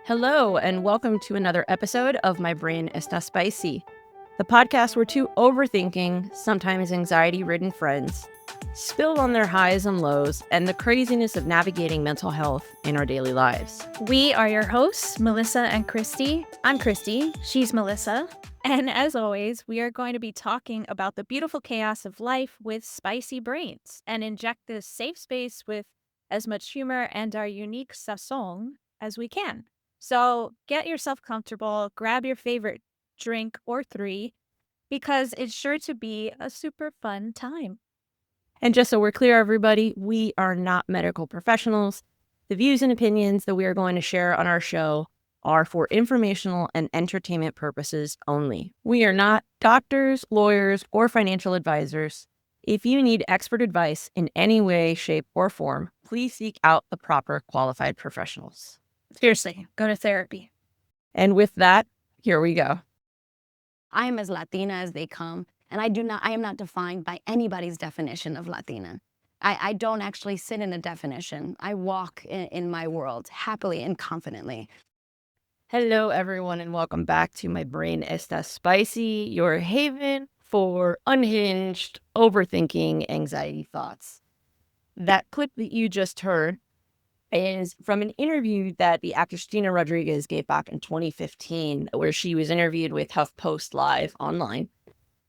Hello, and welcome to another episode of My Brain Está Spicy, the podcast where two overthinking, sometimes anxiety-ridden friends spill on their highs and lows and the craziness of navigating mental health in our daily lives. We are your hosts, Melisa and Christy. I'm Christy. She's Melissa. And as always, we are going to be talking about the beautiful chaos of life with spicy brains and inject this safe space with as much humor and our unique sazon as we can. So get yourself comfortable, grab your favorite drink or three, because it's sure to be a super fun time. And just so we're clear, everybody, we are not medical professionals. The views and opinions that we are going to share on our show are for informational and entertainment purposes only. We are not doctors, lawyers, or financial advisors. If you need expert advice in any way, shape, or form, please seek out the proper qualified professionals. Seriously, go to therapy. And with that, here we go. I am as Latina as they come, and I am not defined by anybody's definition of Latina. I don't actually sit in a definition. I walk in my world happily and confidently. Hello, everyone, and welcome back to My Brain Está Spicy, your haven for unhinged, overthinking, anxiety thoughts. That clip that you just heard is from an interview that the actress Gina Rodriguez gave back in 2015, where she was interviewed with HuffPost Live online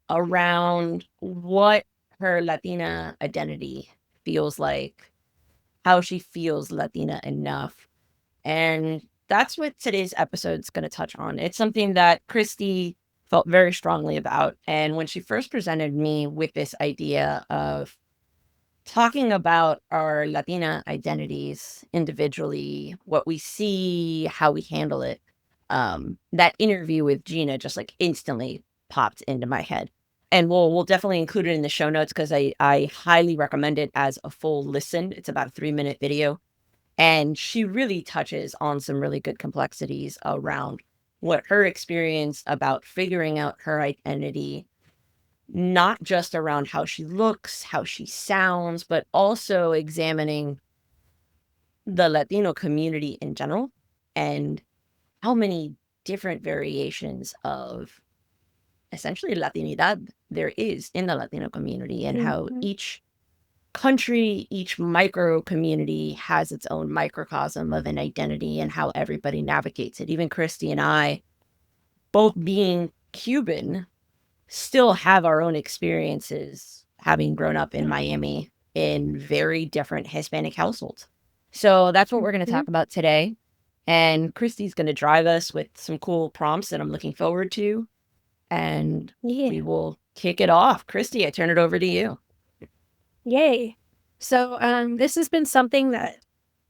around what her Latina identity feels like, how she feels Latina enough. And that's what today's episode is going to touch on. It's something that Christy felt very strongly about. And when she first presented me with this idea of talking about our Latina identities individually, what we see, how we handle it, that interview with Gina just like instantly popped into my head. And we'll definitely include it in the show notes because I highly recommend it as a full listen. It's about a 3-minute video. And she really touches on some really good complexities around what her experience about figuring out her identity, not just around how she looks, how she sounds, but also examining the Latino community in general and how many different variations of essentially Latinidad there is in the Latino community and how each country, each micro community has its own microcosm of an identity and how everybody navigates it. Even Christy and I, both being Cuban, still have our own experiences having grown up in Miami in very different Hispanic households. So that's what we're going to talk about today. And Christy's going to drive us with some cool prompts that I'm looking forward to. And we will kick it off. Christy, I turn it over to you. Yay. So this has been something that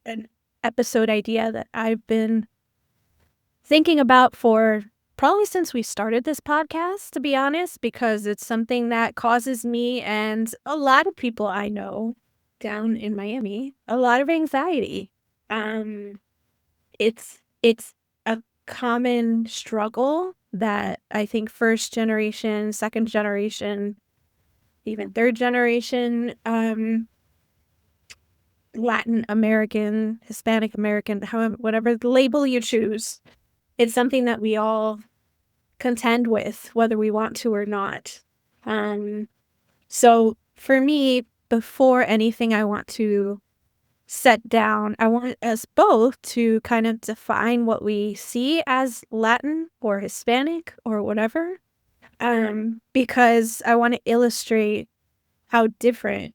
an episode idea that I've been thinking about for probably since we started this podcast, to be honest, because it's something that causes me and a lot of people I know down in Miami a lot of anxiety. It's a common struggle that I think first generation, second generation, even third generation Latin American, Hispanic American, however, whatever the label you choose, it's something that we all contend with, whether we want to or not. So for me, before anything I want to set down, I want us both to kind of define what we see as Latin or Hispanic or whatever. Because I want to illustrate how different,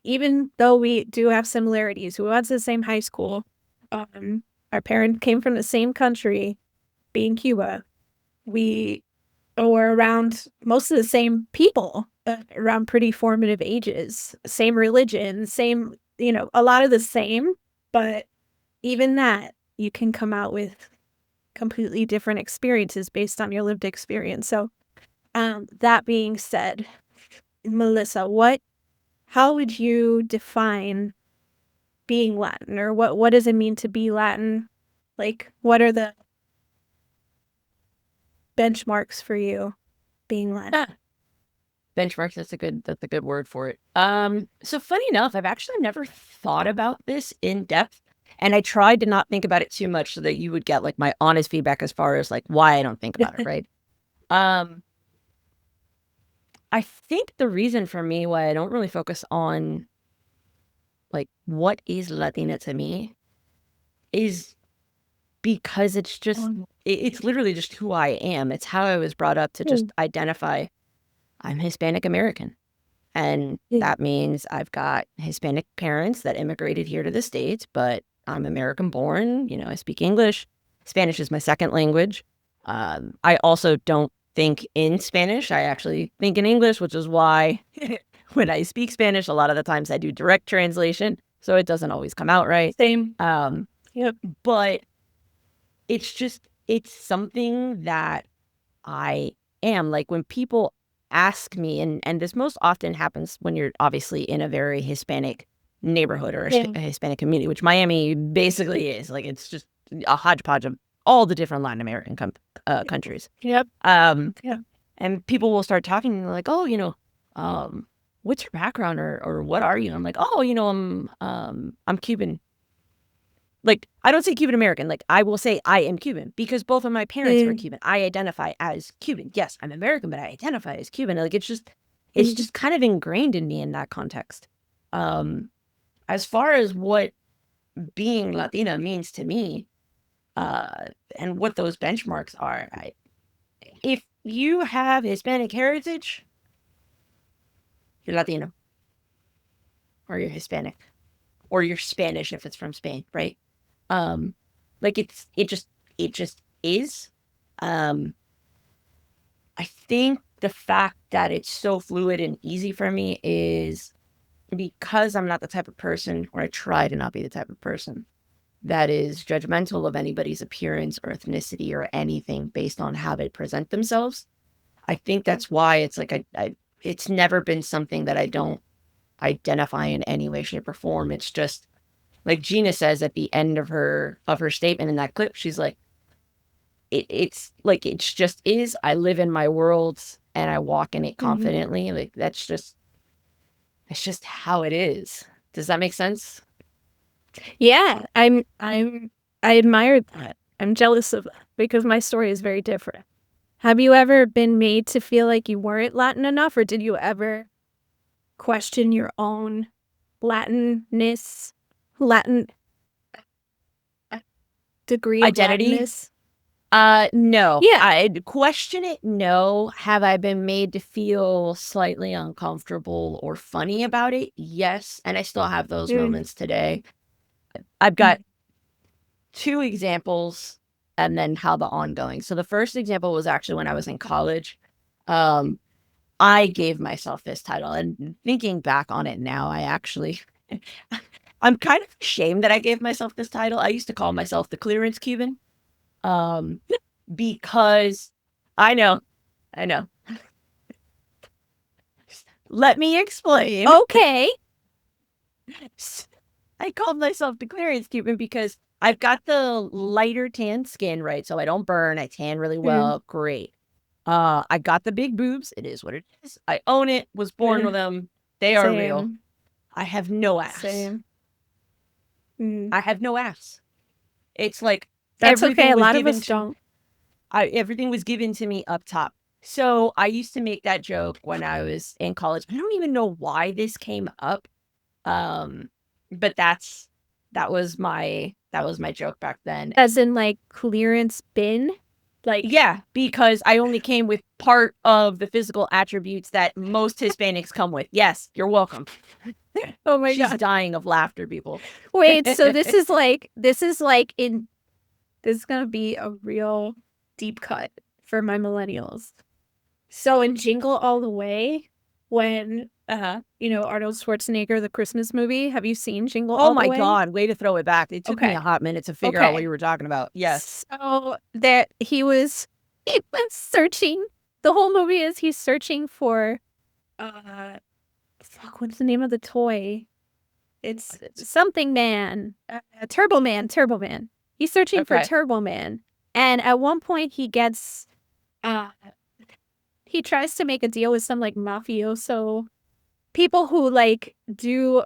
even though we do have similarities, we went to the same high school, our parents came from the same country, being Cuba, we were around most of the same people, around pretty formative ages, same religion, same, a lot of the same, but even that, you can come out with completely different experiences based on your lived experience. So that being said, Melissa, how would you define being Latin, or what does it mean to be Latin? Like, what are the benchmarks for you being Latin? Benchmarks, that's a good word for it. So funny enough, I've actually never thought about this in depth. And I tried to not think about it too much so that you would get like my honest feedback as far as like why I don't think about it, right? I think the reason for me why I don't really focus on like what is Latina to me is because it's just it's literally just who I am. It's how I was brought up to just identify I'm Hispanic American. And that means I've got Hispanic parents that immigrated here to the States, but I'm American born. You know, I speak English. Spanish is my second language. I also don't think in Spanish. I actually think in English, which is why when I speak Spanish, a lot of the times I do direct translation. So it doesn't always come out right. Same. But it's something that I am. Like when people ask me, and this most often happens when you're obviously in a very Hispanic neighborhood or a Hispanic community, which Miami basically is. Like it's just a hodgepodge of all the different Latin American countries. And people will start talking and they're like, oh, what's your background or what are you? I'm like, oh, I'm Cuban. Like, I don't say Cuban American. Like, I will say I am Cuban because both of my parents were Cuban. I identify as Cuban. Yes, I'm American, but I identify as Cuban. Like, it's just kind of ingrained in me in that context. As far as what being Latina means to me, and what those benchmarks are, if you have Hispanic heritage, you're Latino, or you're Hispanic, or you're Spanish if it's from Spain, right? Like it just is. I think the fact that it's so fluid and easy for me is because I'm not the type of person, or I try to not be the type of person that is judgmental of anybody's appearance or ethnicity or anything based on how they present themselves. I think that's why it's like it's never been something that I don't identify in any way, shape, or form. It's just like Gina says at the end of her statement in that clip, she's like, it's like it's just is. I live in my world and I walk in it confidently. Like that's just how it is. Does that make sense? Yeah, I admire that. I'm jealous of that because my story is very different. Have you ever been made to feel like you weren't Latin enough, or did you ever question your own Latinness, Latin degree of Identity? Latinness? No. Yeah. I'd question it. No. Have I been made to feel slightly uncomfortable or funny about it? Yes. And I still have those moments today. I've got two examples and then how the ongoing. So the first example was actually when I was in college. I gave myself this title, and thinking back on it now, I'm kind of ashamed that I gave myself this title. I used to call myself the clearance Cuban. Because I know. Let me explain. Okay. I called myself the clearance Cuban because I've got the lighter tan skin, right? So I don't burn. I tan really well. Great. I got the big boobs. It is what it is. I own it. Was born with them. They are real. I have no ass. Same. I have no ass. It's like that's okay. A lot of us don't. Everything was given to me up top. So I used to make that joke when I was in college. I don't even know why this came up. But that was my joke back then. As in like clearance bin? Like yeah, because I only came with part of the physical attributes that most Hispanics come with. Yes, you're welcome. Oh my God. She's dying of laughter, people. Wait, so this is gonna be a real deep cut for my millennials. So in Jingle All the Way, when Arnold Schwarzenegger, the Christmas movie, have you seen Jingle All the Way? Oh my God, way to throw it back. It took me a hot minute to figure out what you were talking about. Yes. So that he was searching. The whole movie is he's searching for what's the name of the toy? It's something man. Turbo Man. He's searching for Turbo Man. And at one point he gets he tries to make a deal with some like mafioso people who like do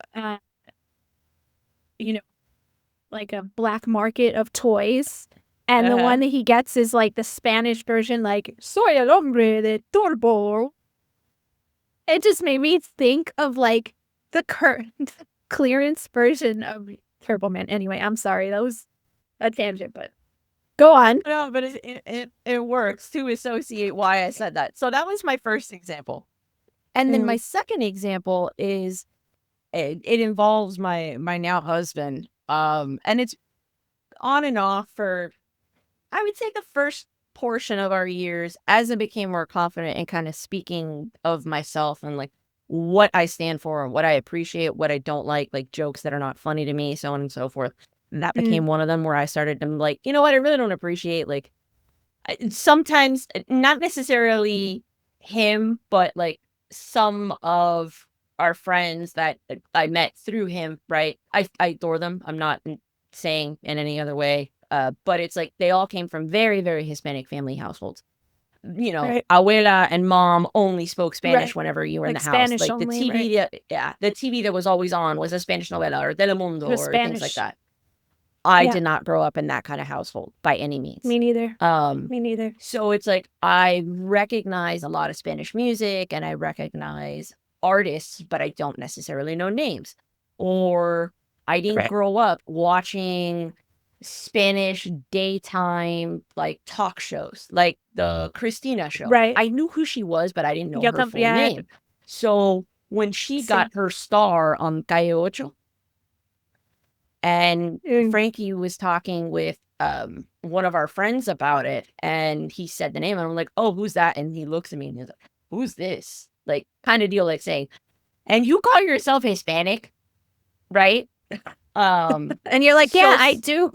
like a black market of toys. And the one that he gets is like the Spanish version, like, soy el hombre de turbo. It just made me think of like the current clearance version of Turbo Man. Anyway, I'm sorry. That was a tangent, but go on. No, but it works to associate why I said that. So that was my first example. And then my second example is it involves my now husband. And it's on and off for, I would say, the first portion of our years as I became more confident in kind of speaking of myself and like what I stand for and what I appreciate, what I don't like jokes that are not funny to me, so on and so forth. And that became one of them where I started to like, you know what, I really don't appreciate like sometimes not necessarily him, but like some of our friends that I met through him, right? I adore them. I'm not saying in any other way. But it's like they all came from very, very Hispanic family households. You know, abuela and mom only spoke Spanish whenever you were like in the Spanish house. Like only, the TV, the TV that was always on was a Spanish novela or Telemundo or things like that. I did not grow up in that kind of household by any means. Me neither. Me neither. So it's like I recognize a lot of Spanish music and I recognize artists, but I don't necessarily know names. Or I didn't grow up watching Spanish daytime like talk shows, like the Christina show. Right. I knew who she was, but I didn't know her full name. So when she got her star on Calle Ocho, and Frankie was talking with one of our friends about it, and he said the name, and I'm like, oh, who's that? And he looks at me and he's like, who's this? Like, kind of deal, like saying, and you call yourself Hispanic, right? And you're like, yeah, I do.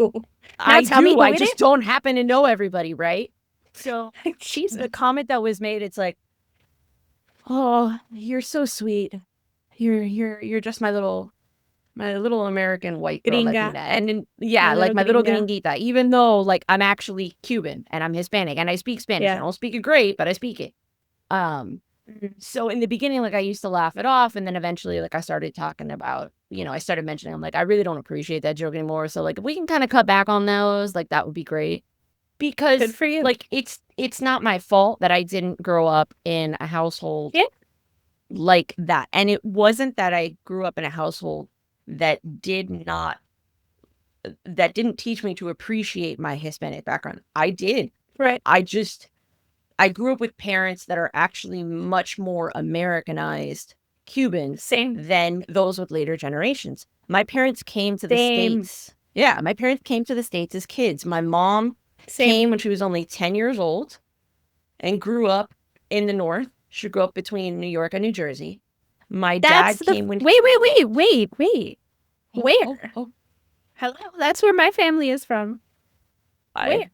I do. I just don't happen to know everybody, right? So the comment that was made, it's like, oh, you're so sweet. You're just my little American white girl Latina. And then, like my little gringuita, even though like I'm actually Cuban and I'm Hispanic and I speak Spanish. I don't speak it great, but I speak it. So in the beginning, like I used to laugh it off, and then eventually like I started talking about, I started mentioning, I'm like, I really don't appreciate that joke anymore. So like if we can kind of cut back on those, like that would be great. Because good for you. Like it's not my fault that I didn't grow up in a household like that. And it wasn't that I grew up in a household that didn't teach me to appreciate my Hispanic background. I did. Right. I grew up with parents that are actually much more Americanized Cubans than those with later generations. My parents came to the States. Yeah, my parents came to the States as kids. My mom came when she was only 10 years old and grew up in the North. She grew up between New York and New Jersey. My dad came when... Wait. Where? Oh. Hello? That's where my family is from. Where?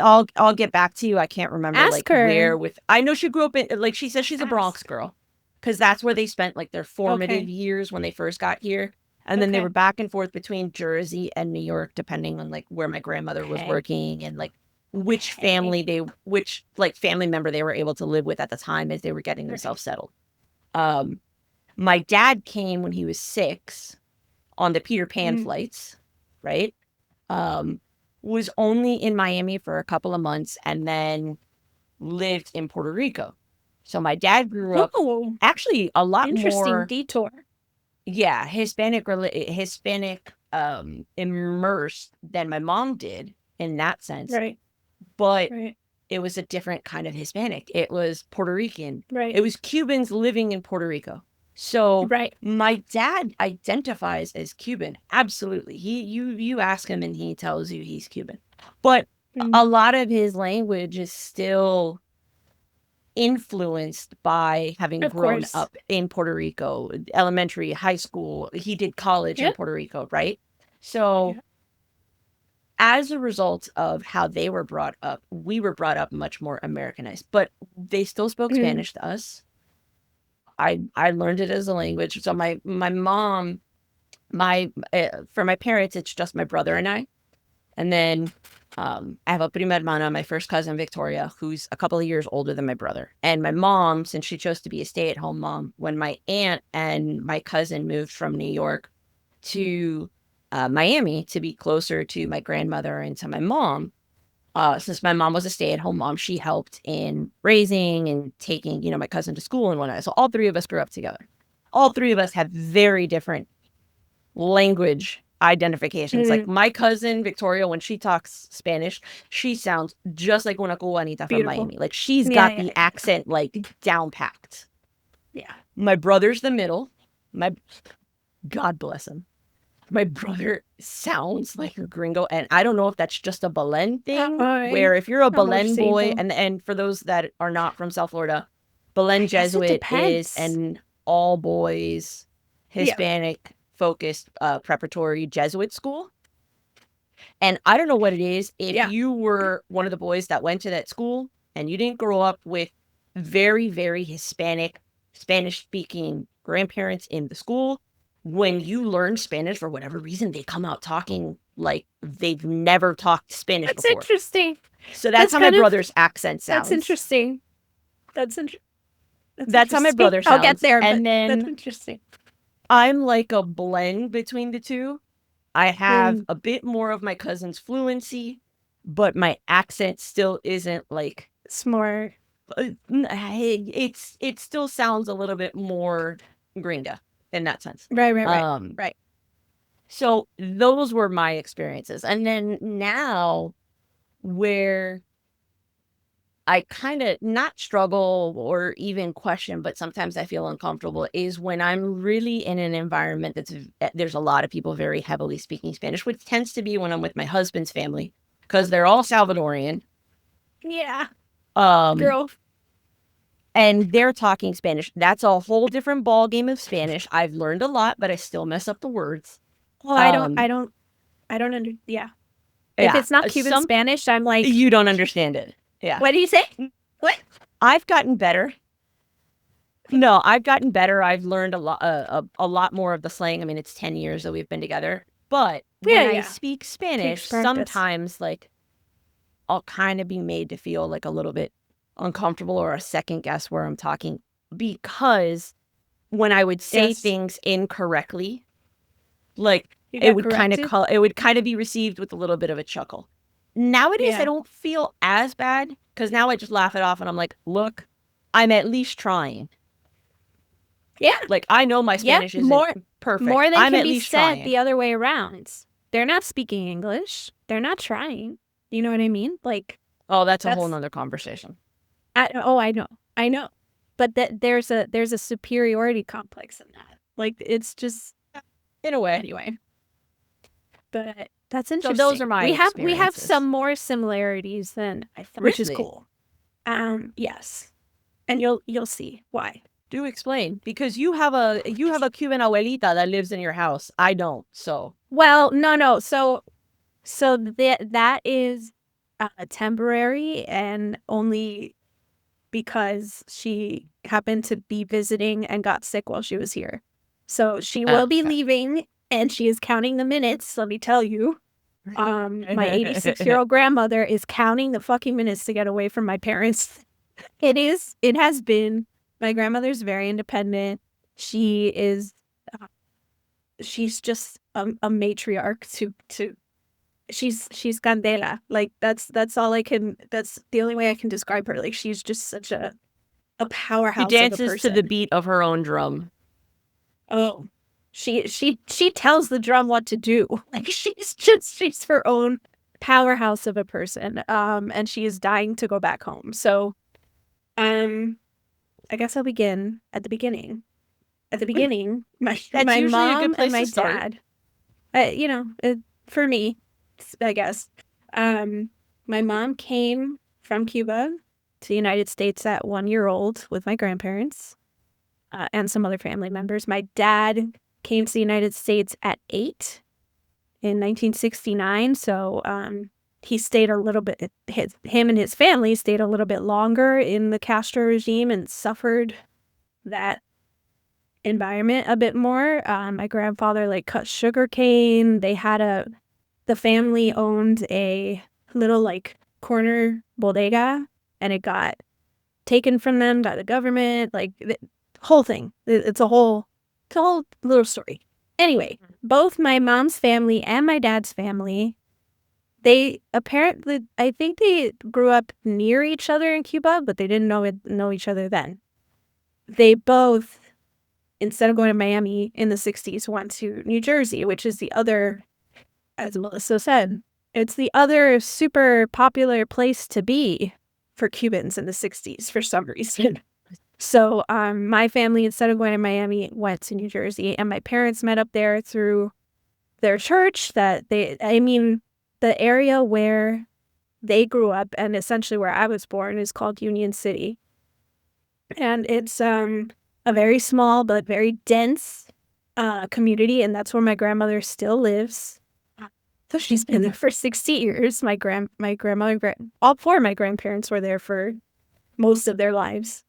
I'll get back to you. I can't remember Ask her. Where with. I know she grew up in, like she says she's a Bronx girl, because that's where they spent like their formative years when they first got here, and then they were back and forth between Jersey and New York, depending on like where my grandmother was working and like which family family member they were able to live with at the time as they were getting themselves settled. My dad came when he was 6 on the Peter Pan flights, right? Was only in Miami for a couple of months and then lived in Puerto Rico. So my dad grew up actually a lot interesting detour. Yeah, Hispanic immersed than my mom did in that sense. Right. But it was a different kind of Hispanic. It was Puerto Rican. Right. It was Cubans living in Puerto Rico. So my dad identifies as Cuban. Absolutely. You ask him and he tells you he's Cuban. But a lot of his language is still influenced by having grown up in Puerto Rico, elementary, high school. He did college in Puerto Rico, right? So as a result of how they were brought up, we were brought up much more Americanized. But they still spoke Spanish to us. I learned it as a language. So my mom, for my parents, it's just my brother and I. And then I have a prima hermana, my first cousin, Victoria, who's a couple of years older than my brother. And my mom, since she chose to be a stay-at-home mom, when my aunt and my cousin moved from New York to Miami to be closer to my grandmother and to my mom. Since my mom was a stay-at-home mom, she helped in raising and taking, my cousin to school and whatnot. So all three of us grew up together. All three of us have very different language identifications. Like my cousin Victoria, when she talks Spanish, she sounds just like una cubanita from Beautiful. Miami. Like she's got the accent like down packed. Yeah. My brother's the middle. God bless him. My brother sounds like a gringo, and I don't know if that's just a Belen thing, where if you're a Belen boy, and for those that are not from South Florida, Belen Jesuit is an all boys Hispanic focused preparatory Jesuit school. And I don't know what it is. If you were one of the boys that went to that school and you didn't grow up with very, very Hispanic, Spanish speaking grandparents in the school, when you learn Spanish for whatever reason, they come out talking like they've never talked Spanish before. That's interesting. So that's how my brother's accent sounds. That's interesting. That's how my brother sounds. I'll get there, and but then that's interesting. I'm like a blend between the two. I have a bit more of my cousin's fluency, but my accent still isn't like smart. It still sounds a little bit more gringa in that sense. Right. So those were my experiences. And then now where I kind of not struggle or even question, but sometimes I feel uncomfortable is when I'm really in an environment there's a lot of people very heavily speaking Spanish, which tends to be when I'm with my husband's family because they're all Salvadorian. Yeah. Girl. And they're talking Spanish. That's a whole different ball game of Spanish. I've learned a lot, but I still mess up the words. Well, I don't yeah. If it's not Cuban Spanish, I'm like, you don't understand it. Yeah. What do you say? What? I've gotten better. No, I've gotten better. I've learned a lot more of the slang. I mean, it's 10 years that we've been together. But when I speak Spanish, sometimes like I'll kind of be made to feel like a little bit uncomfortable or a second guess where I'm talking because when I would say things incorrectly, like it would kind of be received with a little bit of a chuckle. Nowadays, I don't feel as bad because now I just laugh it off and I'm like, look, I'm at least trying. Yeah. Like I know my Spanish isn't perfect. More than I'm can at be least said trying. the other way around. They're not speaking English. They're not trying. You know what I mean? Like, oh, that's a whole nother conversation. I know. But there's a superiority complex in that. Like, it's just in a way. Anyway. But that's interesting. So those are my experiences. We have some more similarities than I thought, which is cool. Yes. And you'll see why. Do explain, because you have a Cuban abuelita that lives in your house. I don't. So well, no. So that is temporary and only because she happened to be visiting and got sick while she was here. So she will be leaving, and she is counting the minutes. Let me tell you, my 86-year-old grandmother is counting the fucking minutes to get away from my parents. It has been. My grandmother's very independent. She is, she's just a matriarch to, she's candela. Like that's all I can, that's the only way I can describe her. Like she's just such a powerhouse. She dances to the beat of her own drum. Oh, she tells the drum what to do. Like she's her own powerhouse of a person. And she is dying to go back home. So, I guess I'll begin at the beginning. At the beginning, my mom and my dad, for me, I guess, my mom came from Cuba to the United States at 1 year old with my grandparents and some other family members. My dad came to the United States at 8 in 1969. So, he stayed a little bit, him and his family stayed a little bit longer in the Castro regime and suffered that environment a bit more. My grandfather cut sugar cane. They had the family owned a little corner bodega, and it got taken from them by the government. The whole thing. It's a whole little story. Anyway, both my mom's family and my dad's family, they apparently, I think they grew up near each other in Cuba, but they didn't know each other then. They both, instead of going to Miami in the 60s, went to New Jersey, which is the other, as Melissa said, it's the other super popular place to be for Cubans in the 60s for some reason. So my family, instead of going to Miami, went to New Jersey, and my parents met up there through their church the area where they grew up and essentially where I was born is called Union City. And it's a very small but very dense community, and that's where my grandmother still lives. So she's been there for 60 years. My grandmother, all four of my grandparents were there for most of their lives.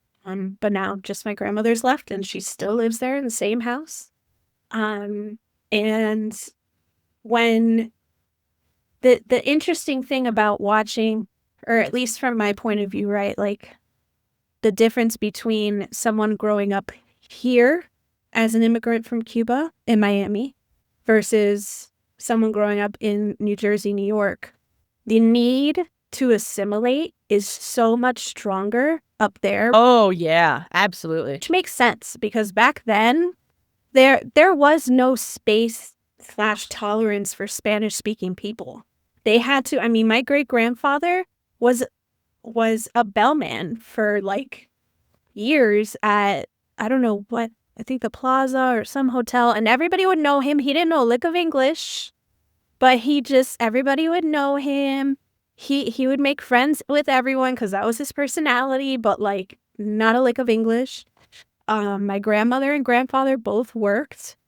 But now just my grandmother's left, and she still lives there in the same house. And when the interesting thing about watching, or at least from my point of view, right, like the difference between someone growing up here as an immigrant from Cuba in Miami versus someone growing up in New Jersey, New York, the need to assimilate is so much stronger up there. Oh, yeah, absolutely. Which makes sense because back then there was no space/tolerance for Spanish-speaking people. They had to, my great-grandfather was a bellman for like years at, I don't know what, I think the Plaza or some hotel, and everybody would know him. He didn't know a lick of English, but everybody would know him. He would make friends with everyone because that was his personality, but like not a lick of English. My grandmother and grandfather both worked,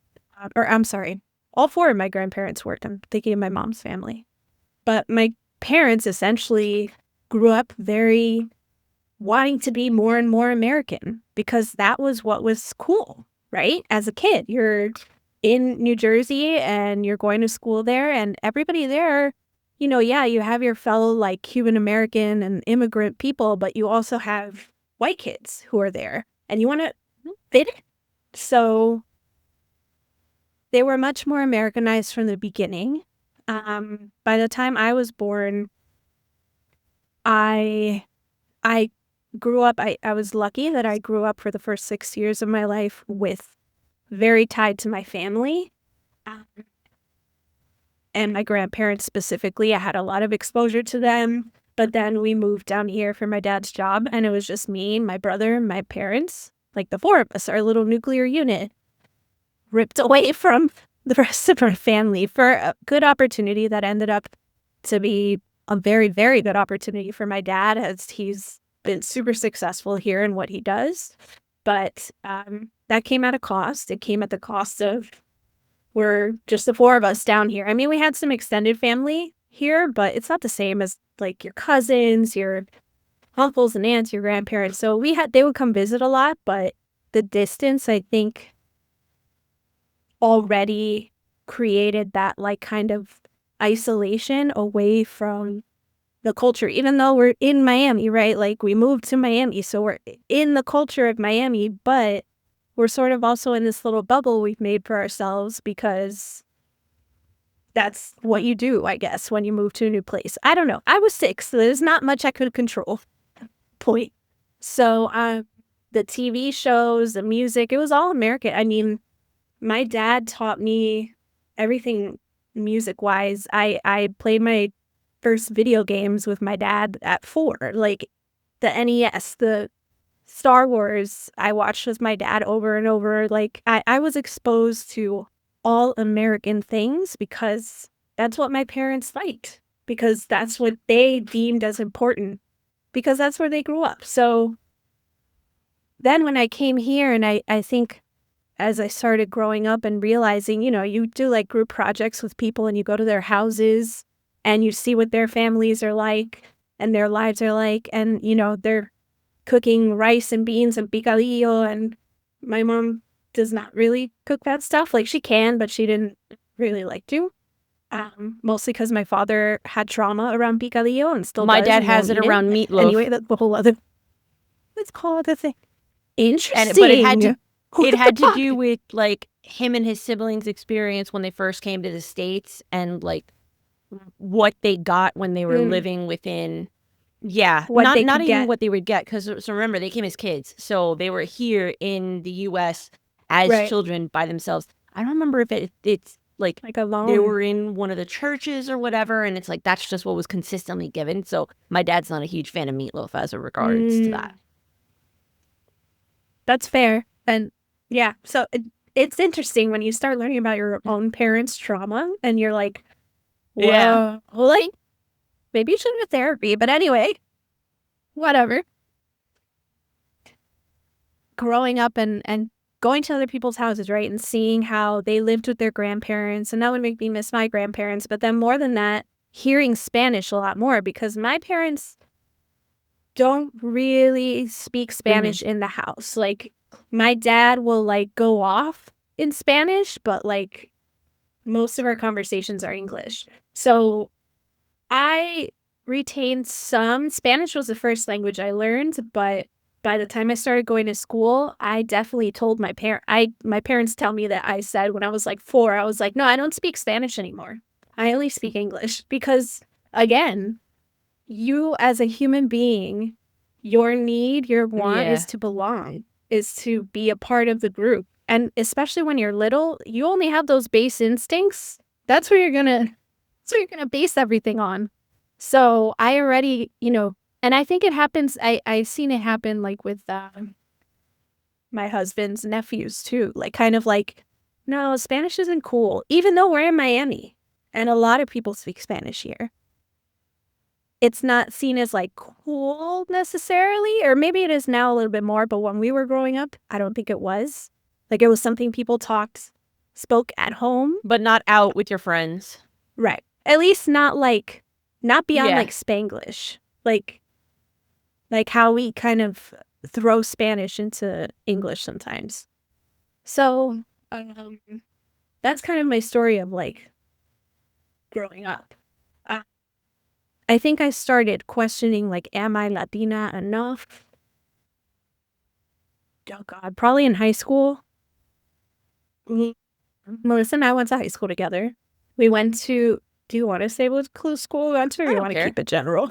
all four of my grandparents worked. I'm thinking of my mom's family. But my parents essentially grew up very wanting to be more and more American because that was what was cool, right? As a kid, you're in New Jersey and you're going to school there, and everybody there, you have your fellow like Cuban American and immigrant people, but you also have white kids who are there and you want to fit in. So they were much more Americanized from the beginning. By the time I was born, I grew up, I was lucky that I grew up for the first 6 years of my life very tied to my family. And my grandparents specifically, I had a lot of exposure to them. But then we moved down here for my dad's job, and it was just me, my brother, and my parents, like the four of us, our little nuclear unit, ripped away from the rest of our family for a good opportunity that ended up to be a very, very good opportunity for my dad, as he's been super successful here in what he does. But that came at a cost. It came at the cost of we're just the four of us down here. We had some extended family here, but it's not the same as like your cousins, your uncles and aunts, your grandparents. So they would come visit a lot, but the distance, I think, already created that like kind of isolation away from the culture, even though we're in Miami, right? Like we moved to Miami, so we're in the culture of Miami, but we're sort of also in this little bubble we've made for ourselves because that's what you do, I guess, when you move to a new place. I don't know. I was 6, so there's not much I could control. Point. So the TV shows, the music, it was all American. My dad taught me everything music-wise. I played my first video games with my dad at 4, like the NES, the Star Wars I watched with my dad over and over. Like I was exposed to all American things because that's what my parents liked, because that's what they deemed as important, because that's where they grew up. So then when I came here, and I think as I started growing up and realizing, you do like group projects with people and you go to their houses and you see what their families are like and their lives are like, and they're cooking rice and beans and picadillo, and my mom does not really cook that stuff. Like she can, but she didn't really like to. Mostly because my father had trauma around picadillo and still My does. dad has it around meatloaf. Anyway, that's a whole other. Let's call it a thing. Interesting. But it had to do with like him and his siblings' experience when they first came to the States and like what they got when they were living within. Yeah, What not they not could even get. what they would get, because so remember they came as kids, so they were here in the U.S. as Right. children by themselves. I don't remember if it's like alone. they were in one of the churches or whatever, and it's like that's just what was consistently given. So my dad's not a huge fan of meatloaf as a regards to that. That's fair. And yeah, so it's interesting when you start learning about your own parents' trauma and you're like, whoa, Yeah. like, maybe you should go to therapy. But anyway, whatever. Growing up and going to other people's houses, right? And seeing how they lived with their grandparents. And that would make me miss my grandparents. But then more than that, hearing Spanish a lot more because my parents don't really speak Spanish in the house. Like, my dad will, like, go off in Spanish, but, like, most of our conversations are English. So I retained some. Spanish was the first language I learned, but by the time I started going to school, I definitely told my parents tell me that I said when I was like 4, I was like, no, I don't speak Spanish anymore. I only speak English because, again, you as a human being, your need, your want is to belong, is to be a part of the group. And especially when you're little, you only have those base instincts. That's where you're gonna base everything on. So I already, and I think it happens, I've seen it happen like with my husband's nephews too. Like kind of like, no, Spanish isn't cool. Even though we're in Miami and a lot of people speak Spanish here. It's not seen as like cool necessarily, or maybe it is now a little bit more, but when we were growing up, I don't think it was. Like it was something people spoke at home. But not out with your friends. Right. At least not beyond Yeah. like Spanglish. Like how we kind of throw Spanish into English sometimes. So that's kind of my story of like growing up. I think I started questioning, like, am I Latina enough? Oh, God. Probably in high school. Melissa and I went to high school together. We went to, do you want to say what school we went to, or you want to keep it general?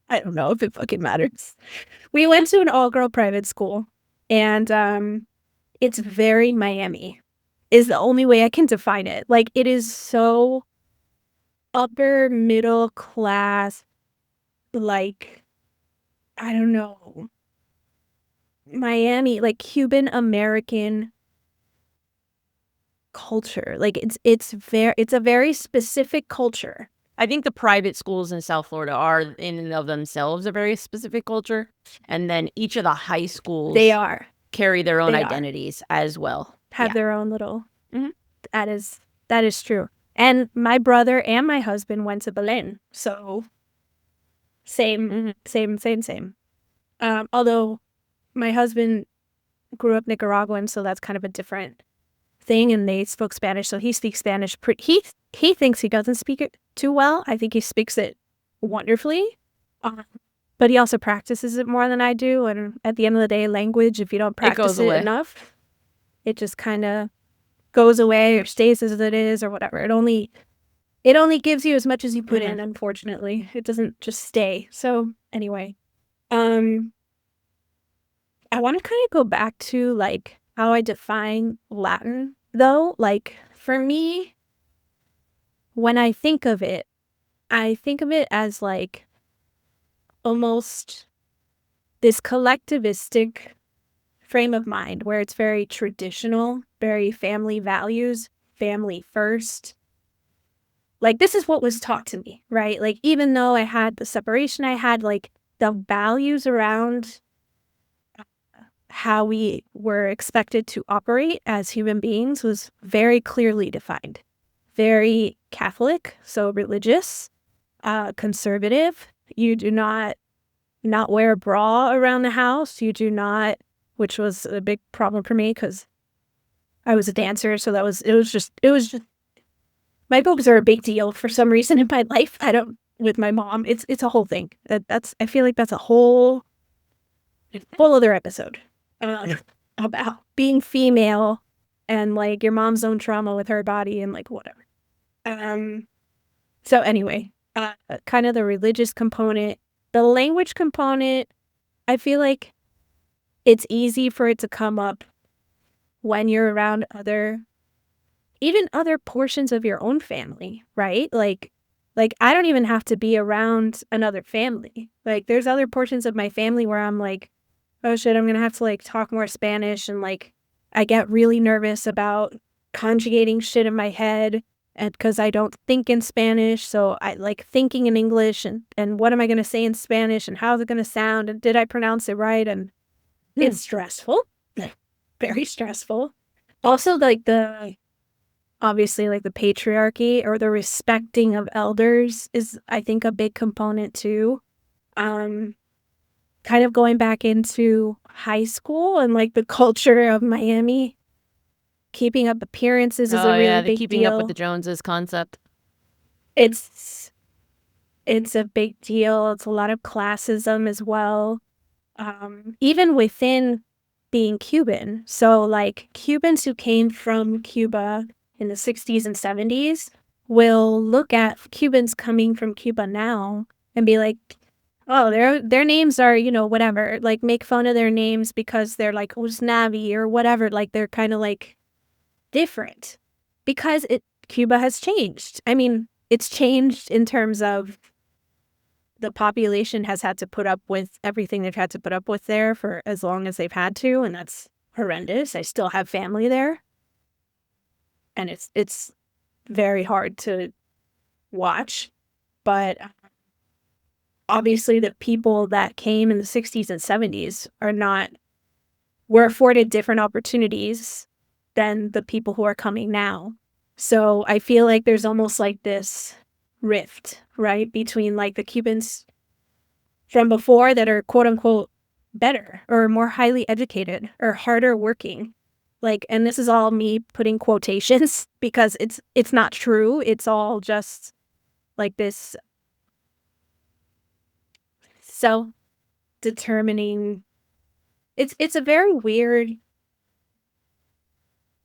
I don't know if it fucking matters. We went to an all-girl private school, and it's very Miami, is the only way I can define it. Like, it is so upper middle class, like, I don't know, Miami, like Cuban American culture. Like it's a very specific culture. I think the private schools in South Florida are in and of themselves a very specific culture. And then each of the high schools carry their own identities as well. Have their own little. That is true. And my brother and my husband went to Belen. So same. Although my husband grew up Nicaraguan, so that's kind of a different thing, and they spoke Spanish, so he speaks Spanish. He thinks he doesn't speak it too well. I think he speaks it wonderfully, but he also practices it more than I do. And at the end of the day, language, if you don't practice it enough, it just kind of goes away or stays as it is or whatever. It only gives you as much as you put in. Unfortunately, it doesn't just stay. So anyway, I want to kind of go back to like how I define Latin, though. Like for me, when I think of it as like almost this collectivistic frame of mind where it's very traditional, very family values, family first. Like this is what was taught to me, right? Like even though I had the separation, I had like the values around how we were expected to operate as human beings was very clearly defined. Very Catholic, so religious, conservative. You do not wear a bra around the house. You do not, which was a big problem for me because I was a dancer, so it was just my boobs are a big deal for some reason in my life. With my mom, it's a whole thing. I feel like that's a whole other episode. About being female and like your mom's own trauma with her body and like whatever. So anyway, kind of the religious component, the language component, I feel like it's easy for it to come up when you're around even other portions of your own family, right? Like I don't even have to be around another family. Like there's other portions of my family where I'm like, oh shit, I'm gonna have to like talk more Spanish, and like I get really nervous about conjugating shit in my head, and because I don't think in Spanish, so I like thinking in English, and what am I gonna say in Spanish, and how's it gonna sound, and did I pronounce it right? And it's stressful, very stressful. Also, like obviously like the patriarchy or the respecting of elders is, I think, a big component too. Kind of going back into high school and like the culture of Miami, keeping up appearances is a really the big keeping deal. up with the Joneses concept. It's a big deal. It's a lot of classism as well. Even within being Cuban. So like Cubans who came from Cuba in the 60s and 70s will look at Cubans coming from Cuba now and be like, oh, their names are, whatever, like make fun of their names because they're like Usnavi or whatever, like they're kind of like different because Cuba has changed. I mean, it's changed in terms of the population has had to put up with everything they've had to put up with there for as long as they've had to, and that's horrendous. I still have family there, and it's very hard to watch, but obviously the people that came in the 60s and 70s were afforded different opportunities than the people who are coming now. So I feel like there's almost like this rift, right, between like the Cubans from before that are quote unquote better or more highly educated or harder working. Like, and this is all me putting quotations because it's not true. It's all just like this self-determining. It's a very weird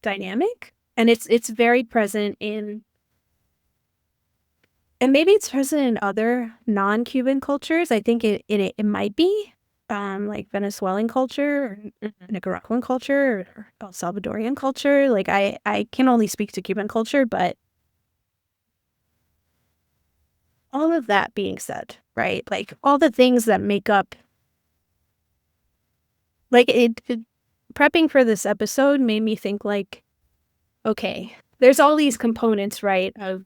dynamic, and it's very present in, and maybe it's present in other non-Cuban cultures. I think it might be like Venezuelan culture or Nicaraguan culture or El Salvadorian culture. Like I can only speak to Cuban culture, but all of that being said, right? Like all the things that make up, like prepping for this episode made me think like, okay, there's all these components, right, of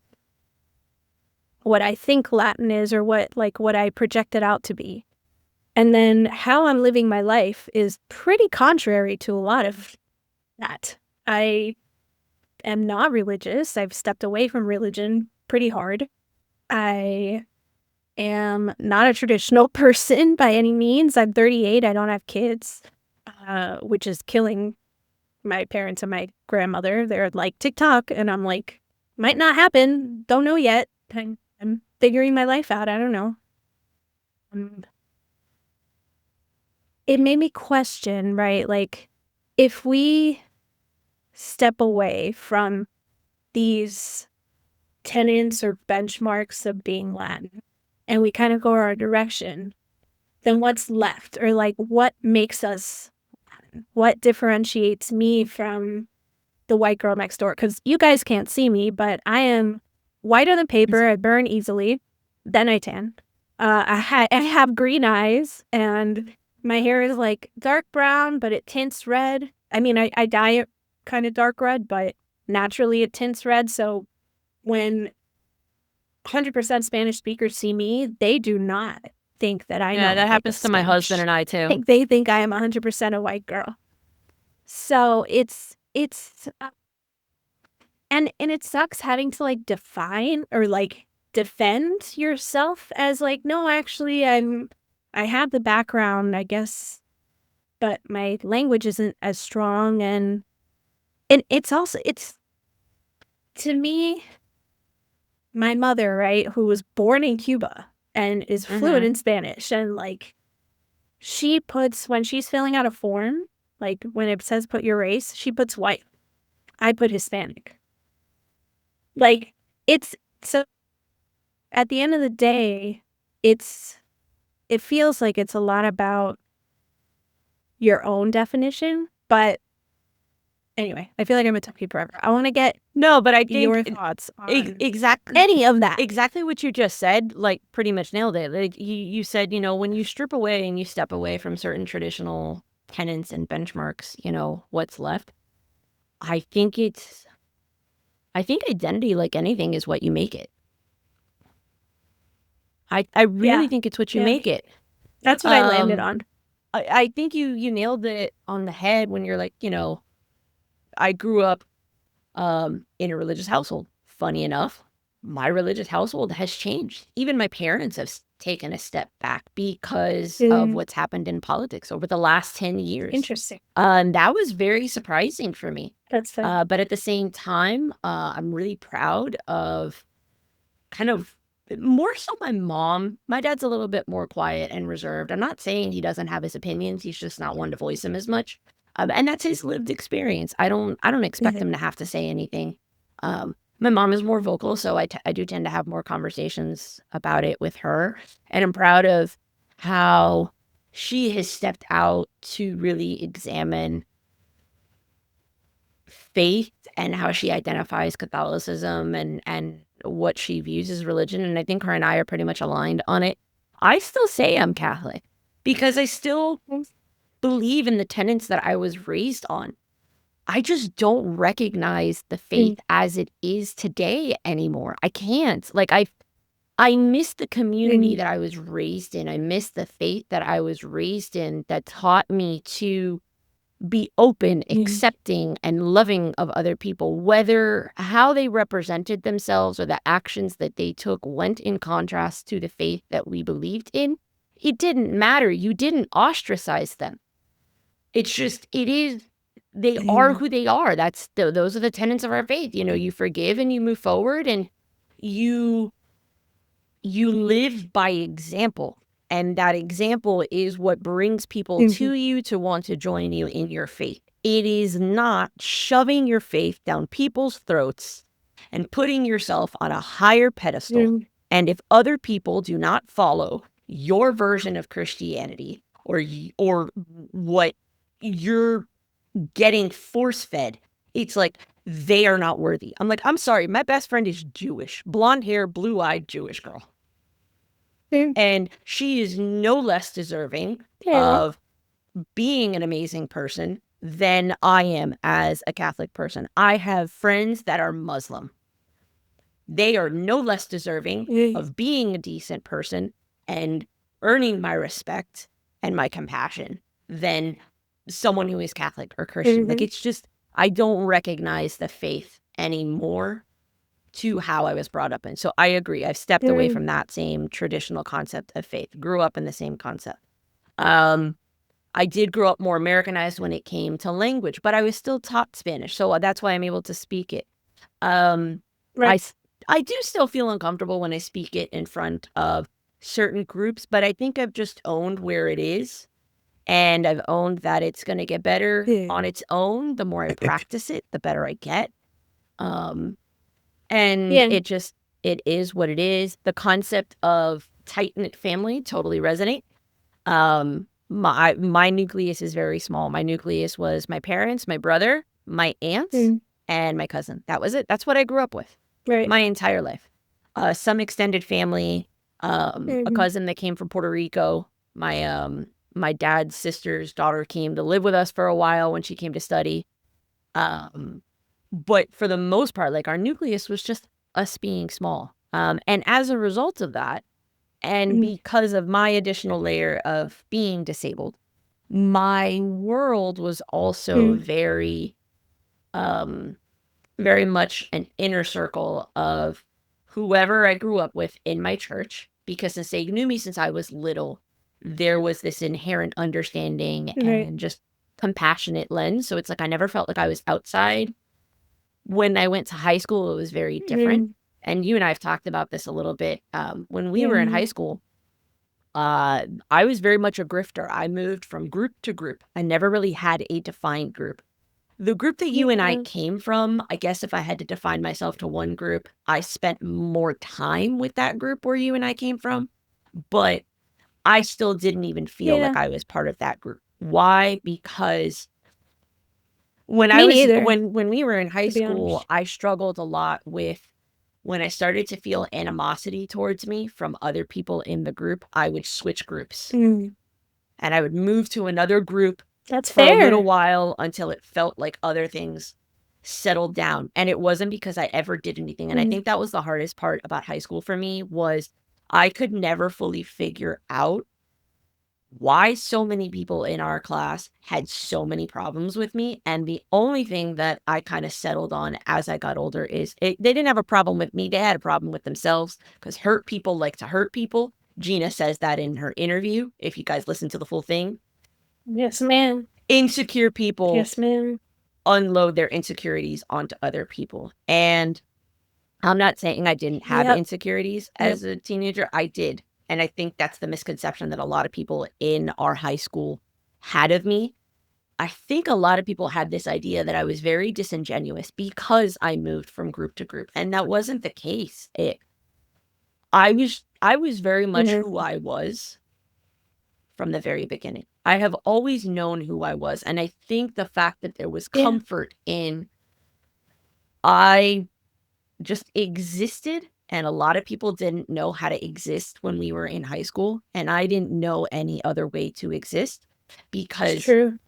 what I think Latin is or what I project it out to be. And then how I'm living my life is pretty contrary to a lot of that. I am not religious. I've stepped away from religion pretty hard. I am not a traditional person by any means. I'm 38. I don't have kids, which is killing my parents and my grandmother. They're like, TikTok. And I'm like, might not happen. Don't know yet. I'm figuring my life out. I don't know. It made me question, right? Like, if we step away from these tenets or benchmarks of being Latin and we kind of go our direction, then what's left? Or like, what makes us Latin? What differentiates me from the white girl next door? Because you guys can't see me, but I am whiter than paper. I burn easily. Then I tan. I have green eyes, and my hair is like dark brown, but it tints red. I mean, I dye it kind of dark red, but naturally it tints red. So when 100% Spanish speakers see me, they do not think that I know. Yeah, that happens to my husband and I too. They think I am 100% a white girl. So it's and it sucks having to like define or like defend yourself as like, no, actually I have the background, I guess, but my language isn't as strong, and it's also, to me, my mother, right, who was born in Cuba and is fluent in Spanish, and like she puts, when she's filling out a form, like when it says put your race, she puts white. I put Hispanic. Like, it's so at the end of the day, it feels like it's a lot about your own definition, but anyway, I feel like I'm gonna talk you forever. I want to get No, but I think your thoughts on exactly any of that. exactly what you just said, like, pretty much nailed it. Like, you said, when you strip away and you step away from certain traditional tenets and benchmarks, what's left? I think identity, like anything, is what you make it. I really think it's what you make it. That's what I landed on. I think you nailed it on the head when you're like, I grew up in a religious household. Funny enough, my religious household has changed. Even my parents have taken a step back because of what's happened in politics over the last 10 years. Interesting. And that was very surprising for me. That's fun. But at the same time, I'm really proud of kind of more so my mom. My dad's a little bit more quiet and reserved. I'm not saying he doesn't have his opinions. He's just not one to voice them as much. And that's his lived experience. I don't expect him to have to say anything. My mom is more vocal, so I do tend to have more conversations about it with her. And I'm proud of how she has stepped out to really examine faith and how she identifies Catholicism and what she views as religion. And I think her and I are pretty much aligned on it. I still say I'm Catholic because I still believe in the tenets that I was raised on. I just don't recognize the faith as it is today anymore. I can't. Like, I miss the community that I was raised in. I miss the faith that I was raised in that taught me to be open, accepting, and loving of other people, whether how they represented themselves or the actions that they took went in contrast to the faith that we believed in. It didn't matter. You didn't ostracize them. It's just, they are who they are. Those are the tenets of our faith. You forgive and you move forward, and you live by example. And that example is what brings people to you to want to join you in your faith. It is not shoving your faith down people's throats and putting yourself on a higher pedestal. And if other people do not follow your version of Christianity or what you're getting force-fed, it's like they are not worthy. I'm like, I'm sorry, my best friend is Jewish. Blonde hair, blue-eyed Jewish girl. And she is no less deserving of being an amazing person than I am as a Catholic person. I have friends that are Muslim. They are no less deserving of being a decent person and earning my respect and my compassion than someone who is Catholic or Christian. Like, it's just, I don't recognize the faith anymore to how I was brought up in. So I agree. I've stepped away from that same traditional concept of faith. Grew up in the same concept. I did grow up more Americanized when it came to language, but I was still taught Spanish. So that's why I'm able to speak it. I do still feel uncomfortable when I speak it in front of certain groups, but I think I've just owned where it is. And I've owned that it's going to get better on its own. The more I practice it, the better I get. It is what it is. The concept of tight-knit family totally resonate. My nucleus is very small. My nucleus was my parents, my brother, my aunt, and my cousin. That was it. That's what I grew up with my entire life. Some extended family, a cousin that came from Puerto Rico. My dad's sister's daughter came to live with us for a while when she came to study. But for the most part, like, our nucleus was just us being small. And as a result of that, and because of my additional layer of being disabled, my world was also very much an inner circle of whoever I grew up with in my church. Because since they knew me since I was little, there was this inherent understanding and just compassionate lens. So it's like I never felt like I was outside. When I went to high school, it was very different. And you and I have talked about this a little bit. When we were in high school, I was very much a grifter. I moved from group to group. I never really had a defined group. The group that you and I Yeah. came from, I guess if I had to define myself to one group, I spent more time with that group where you and I came from, but I still didn't even feel like Yeah. I was part of that group. Why? Because when Me neither, when we were in high to be school, honest. I struggled a lot with when I started to feel animosity towards me from other people in the group, I would switch groups Mm. and I would move to another group That's for a little fair. while until it felt like other things settled down. And it wasn't because I ever did anything. And I think that was the hardest part about high school for me was I could never fully figure out why so many people in our class had so many problems with me. And the only thing that I kind of settled on as I got older is they didn't have a problem with me. They had a problem with themselves because hurt people like to hurt people. Gina says that in her interview. If you guys listen to the full thing, Yes, ma'am. insecure people Yes, ma'am. unload their insecurities onto other people. And I'm not saying I didn't have Yep. insecurities as a teenager. I did. And I think that's the misconception that a lot of people in our high school had of me. I think a lot of people had this idea that I was very disingenuous because I moved from group to group. And that wasn't the case. I was very much who I was from the very beginning. I have always known who I was. And I think the fact that there was comfort in I just existed, and a lot of people didn't know how to exist when we were in high school, and I didn't know any other way to exist It's because true.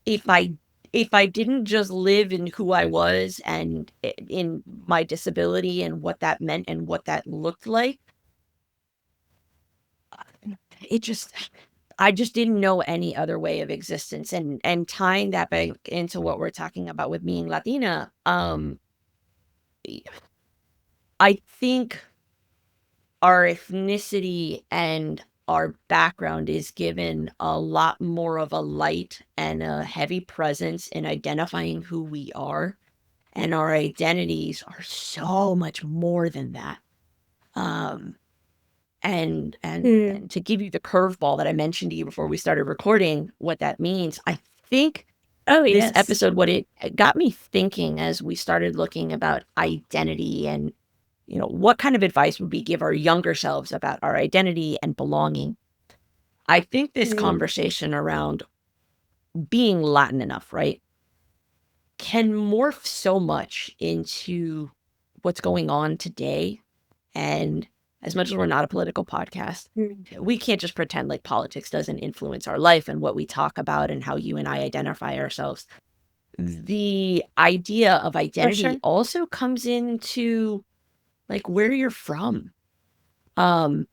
if I didn't just live in who I was and in my disability and what that meant and what that looked like, I just didn't know any other way of existence. And tying that back into what we're talking about with being Latina, I think our ethnicity and our background is given a lot more of a light and a heavy presence in identifying who we are. And our identities are so much more than that. Um, and to give you the curveball that I mentioned to you before we started recording, what that means, I think Oh, this yes. episode, what it got me thinking as we started looking about identity and what kind of advice would we give our younger selves about our identity and belonging? I think this conversation around being Latin enough, right, can morph so much into what's going on today. And as much as we're not a political podcast, we can't just pretend like politics doesn't influence our life and what we talk about and how you and I identify ourselves. The idea of identity also comes into like where you're from. And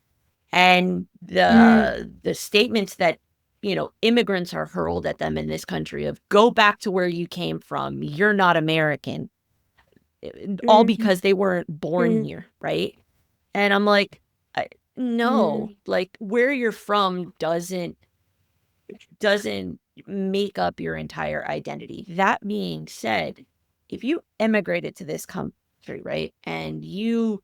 the statements that immigrants are hurled at them in this country of go back to where you came from, you're not American, all because they weren't born here, right? And I'm like, no, like where you're from doesn't make up your entire identity. That being said, if you immigrated to this country, right, and you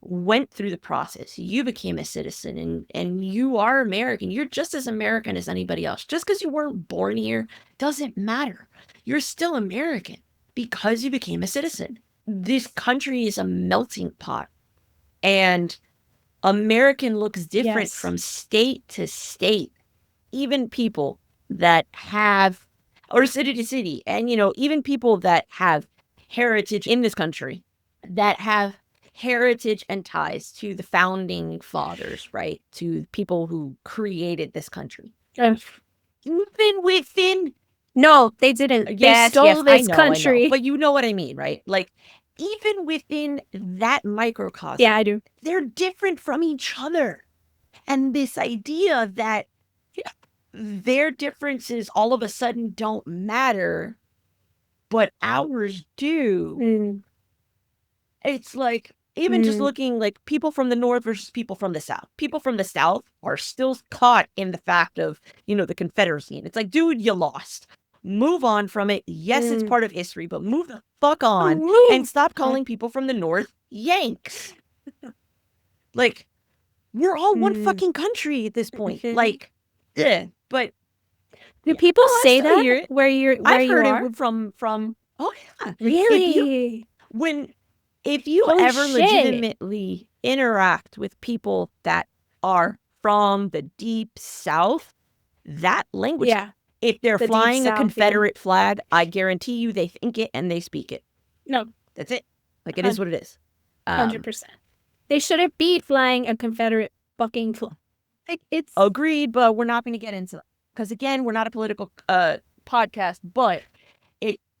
went through the process, you became a citizen and you are American, you're just as American as anybody else. Just because you weren't born here doesn't matter. You're still American because you became a citizen. This country is a melting pot, and American looks different from state to state. Even people that have, or city to city, and even people that have heritage in this country, that have heritage and ties to the founding fathers, right? To people who created this country. Even within, No, they didn't. They stole this I country. know, but you know what I mean, right? Like, even within that microcosm, Yeah, I do. they're different from each other. And this idea that their differences all of a sudden don't matter, but ours do. It's like, even just looking like people from the North versus people from the South. People from the South are still caught in the fact of, the Confederacy. And it's like, dude, you lost. Move on from it. Yes, it's part of history, but move the fuck on and stop calling people from the North Yanks. Like, we're all one fucking country at this point. Like, yeah, but Do people I say still hear that it. where you I've heard are? it from. Oh yeah, Really? If you Holy ever shit. legitimately interact with people that are from the deep South, that language, Yeah. if they're The deep flying a South, yeah. Confederate flag, I guarantee you they think it and they speak it. No, That's it. Like, it is what it is. 100%. They shouldn't be flying a Confederate fucking flag. Like, it's Agreed, but we're not going to get into that. Because, again, we're not a political podcast, but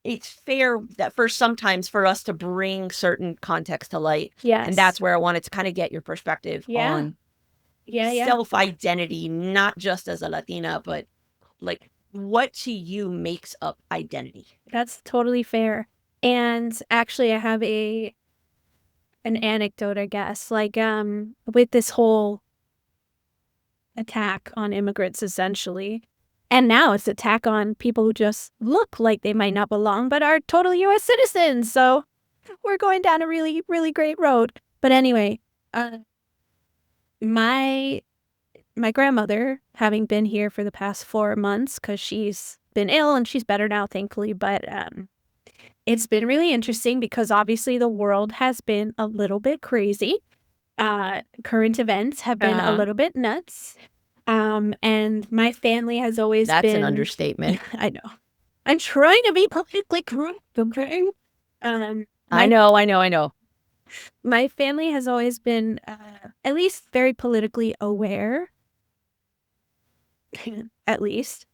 it's fair that sometimes for us to bring certain context to light. yes. And that's where I wanted to kind of get your perspective on self-identity, not just as a Latina, but like, what to you makes up identity? That's totally fair. And actually, I have an anecdote, I guess, like with this whole attack on immigrants, essentially. And now it's attack on people who just look like they might not belong, but are total U.S. citizens. So we're going down a really, really great road. But anyway, my grandmother, having been here for the past 4 months, because she's been ill and she's better now, thankfully, but it's been really interesting because obviously the world has been a little bit crazy. Current events have been a little bit nuts. And my family has always been... That's an understatement. I know. I'm trying to be politically correct, okay? I know. My family has always been at least very politically aware. At least.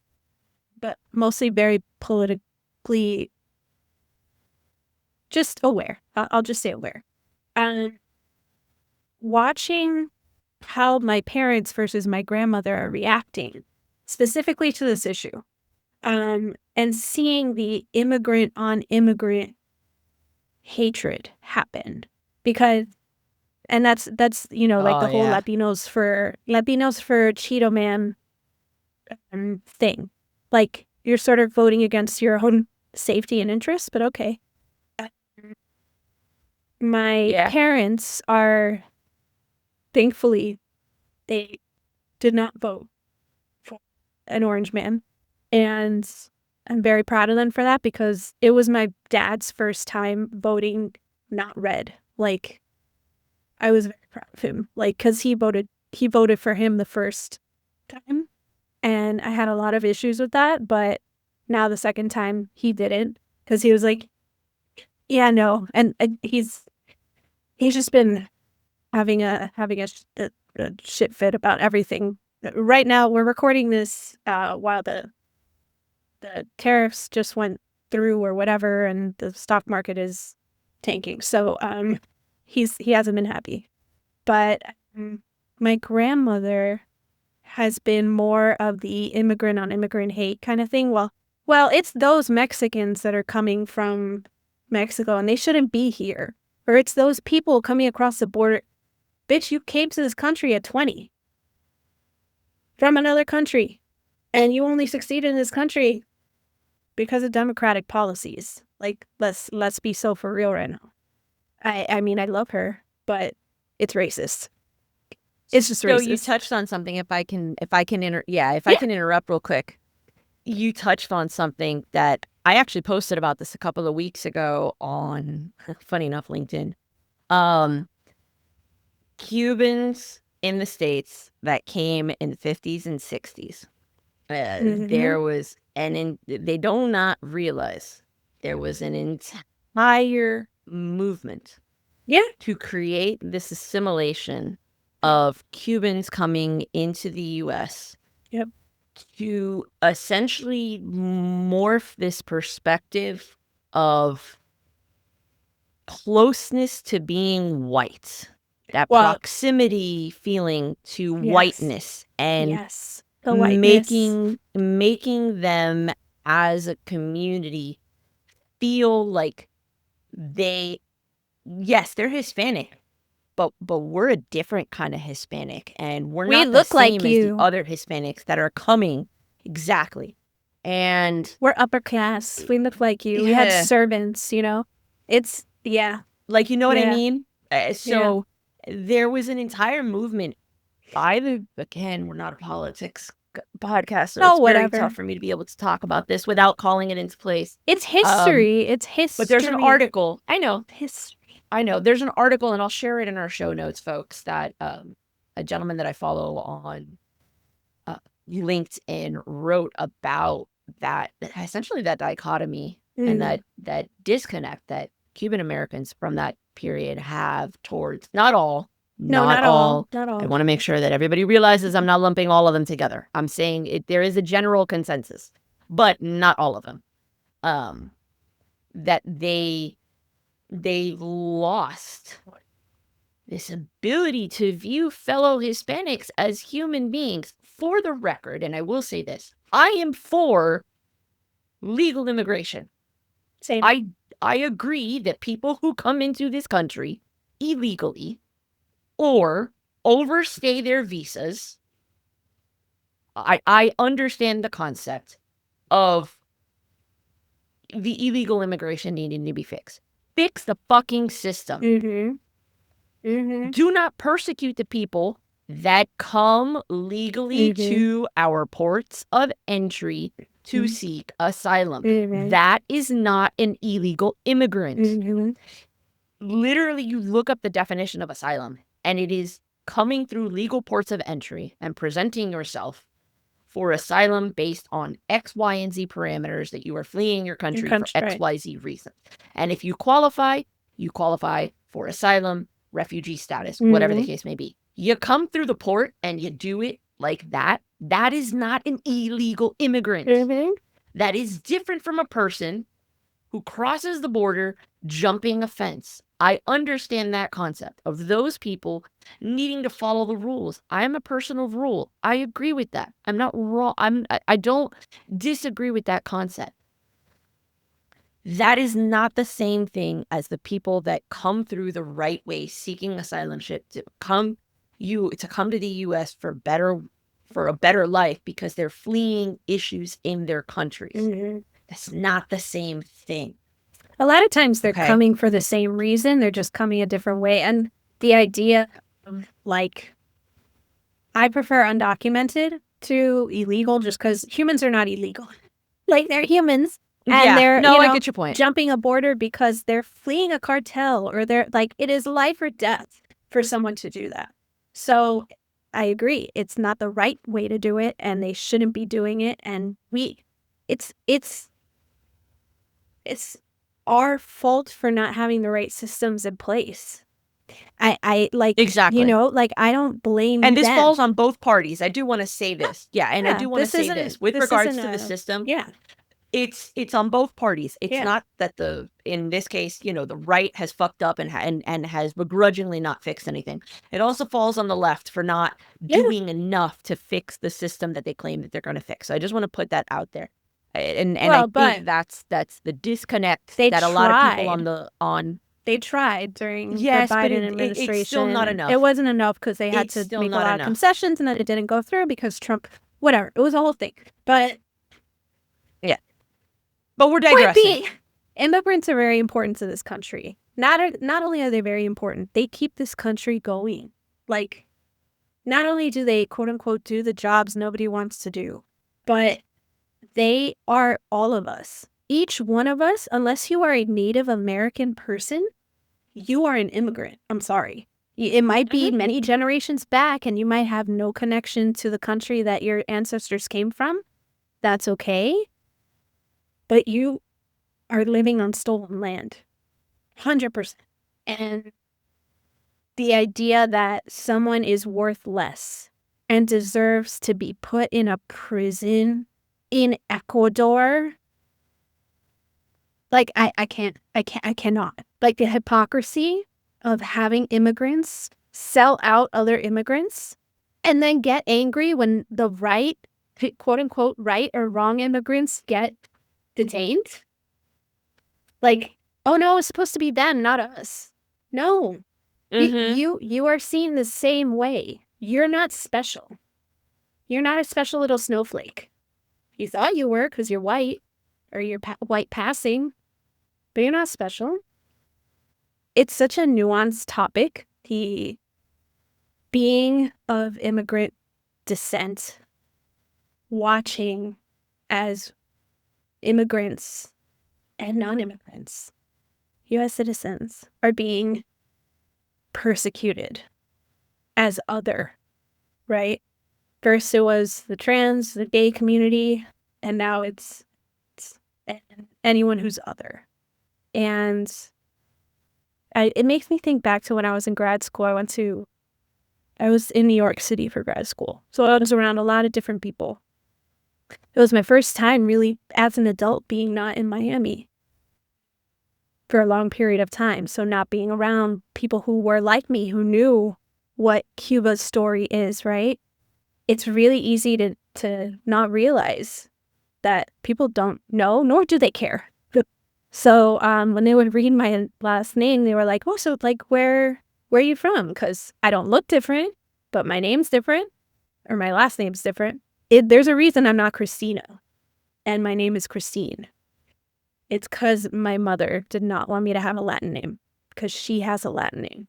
But mostly very politically just aware. I'll just say aware. Watching how my parents versus my grandmother are reacting specifically to this issue, and seeing the immigrant on immigrant hatred happen, because, and that's like the whole Latinos for Cheeto Man thing. Like, you're sort of voting against your own safety and interests, but okay. My parents are, thankfully, they did not vote for an orange man. And I'm very proud of them for that, because it was my dad's first time voting not red. Like, I was very proud of him. Like, because he voted for him the first time. And I had a lot of issues with that. But now the second time he didn't, because he was like, yeah, no. And he's just been having a shit fit about everything. Right now, we're recording this while the tariffs just went through or whatever, and the stock market is tanking. So he hasn't been happy. But my grandmother has been more of the immigrant on immigrant hate kind of thing. Well, it's those Mexicans that are coming from Mexico and they shouldn't be here. Or it's those people coming across the border. Bitch, you came to this country at 20 from another country, and you only succeeded in this country because of democratic policies. Like, let's be so for real right now. I mean, I love her, but it's racist. It's just racist. So you touched on something. If I can interrupt real quick. You touched on something that I actually posted about this a couple of weeks ago on, funny enough, LinkedIn. Cubans in the States that came in the 50s and 60s. There was they do not realize there was an entire movement to create this assimilation of Cubans coming into the U.S. to essentially morph this perspective of closeness to being white, that proximity feeling to whiteness, and the whiteness. making them as a community feel like they're Hispanic, but we're a different kind of Hispanic, and we not look the same like as you. the other Hispanics that are coming. Exactly. And we're upper class. We look like you. We had servants, It's, like, you know what I mean? So there was an entire movement by again, we're not a politics podcast, so Oh, it's very whatever. tough for me to be able to talk about this without calling it into place. It's history. It's history. But there's an article. I know. History. I know. There's an article, and I'll share it in our show notes, folks, that a gentleman that I follow on LinkedIn wrote about that, essentially that dichotomy and that disconnect that Cuban Americans from that period have towards, not all. Not all. I want to make sure that everybody realizes I'm not lumping all of them together. I'm saying there is a general consensus, but not all of them. That they lost this ability to view fellow Hispanics as human beings. For the record, and I will say this, I am for legal immigration. Same. I agree that people who come into this country illegally or overstay their visas, I understand the concept of the illegal immigration needing to be fixed. Fix the fucking system. Do not persecute the people that come legally to our ports of entry to seek asylum. That is not an illegal immigrant. Literally, you look up the definition of asylum, and it is coming through legal ports of entry and presenting yourself for asylum based on X, Y, and Z parameters that you are fleeing your country for X, Y, Z reasons. And if you qualify for asylum, refugee status, whatever the case may be. You come through the port and you do it like that. That is not an illegal immigrant. That is different from a person who crosses the border jumping a fence. I understand that concept of those people needing to follow the rules. I am a person of rule. I agree with that. I'm not wrong. I don't disagree with that concept. That is not the same thing as the people that come through the right way, seeking asylum to come to the U.S. for a better life because they're fleeing issues in their countries. That's not the same thing. A lot of times they're coming for the same reason. They're just coming a different way. And the idea of, like, I prefer undocumented to illegal just because humans are not illegal. Like, they're humans. And they're I get your point. Jumping a border because they're fleeing a cartel or they're like, it is life or death for someone to do that. So I agree. It's not the right way to do it and they shouldn't be doing it. And it's our fault for not having the right systems in place. I like, exactly. I don't blame and this them. falls on both parties. I do want to say this. And I do want to say this with regards to the system. It's on both parties. It's not that in this case, the right has fucked up and has begrudgingly not fixed anything. It also falls on the left for not doing enough to fix the system that they claim that they're going to fix. So I just want to put that out there. And I think that's the disconnect that a lot of people They tried during the but Biden administration. It's still not enough. It wasn't enough because they had to make a lot of concessions and then it didn't go through because Trump, whatever. It was a whole thing. But we're digressing. Immigrants are very important to this country. Not only are they very important, they keep this country going. Like, not only do they, quote unquote, do the jobs nobody wants to do, but they are all of us. Each one of us, unless you are a Native American person, you are an immigrant. I'm sorry. It might be many generations back and you might have no connection to the country that your ancestors came from. That's okay. But you are living on stolen land. 100%. And the idea that someone is worth less and deserves to be put in a prison in Ecuador, like, I cannot. Like, the hypocrisy of having immigrants sell out other immigrants and then get angry when the right, quote unquote, right or wrong immigrants get detained. Like, oh no, it's supposed to be them, not us. No. You are seen the same way. You're not special. You're not a special little snowflake. You thought you were because you're white or you're white passing, but you're not special. It's such a nuanced topic. The being of immigrant descent watching as immigrants and non-immigrants, U.S. citizens, are being persecuted as other, right? First it was the trans, the gay community, and now it's anyone who's other. And it makes me think back to when I was in grad school. I was in New York City for grad school. So I was around a lot of different people. It was my first time really as an adult being not in Miami for a long period of time. So not being around people who were like me, who knew what Cuba's story is, right? It's really easy to not realize that people don't know, nor do they care. So when they would read my last name, they were like, oh, so like where are you from? Because I don't look different, but my name's different, or my last name's different. There's a reason I'm not Christina, and my name is Christine. It's because my mother did not want me to have a Latin name, because she has a Latin name.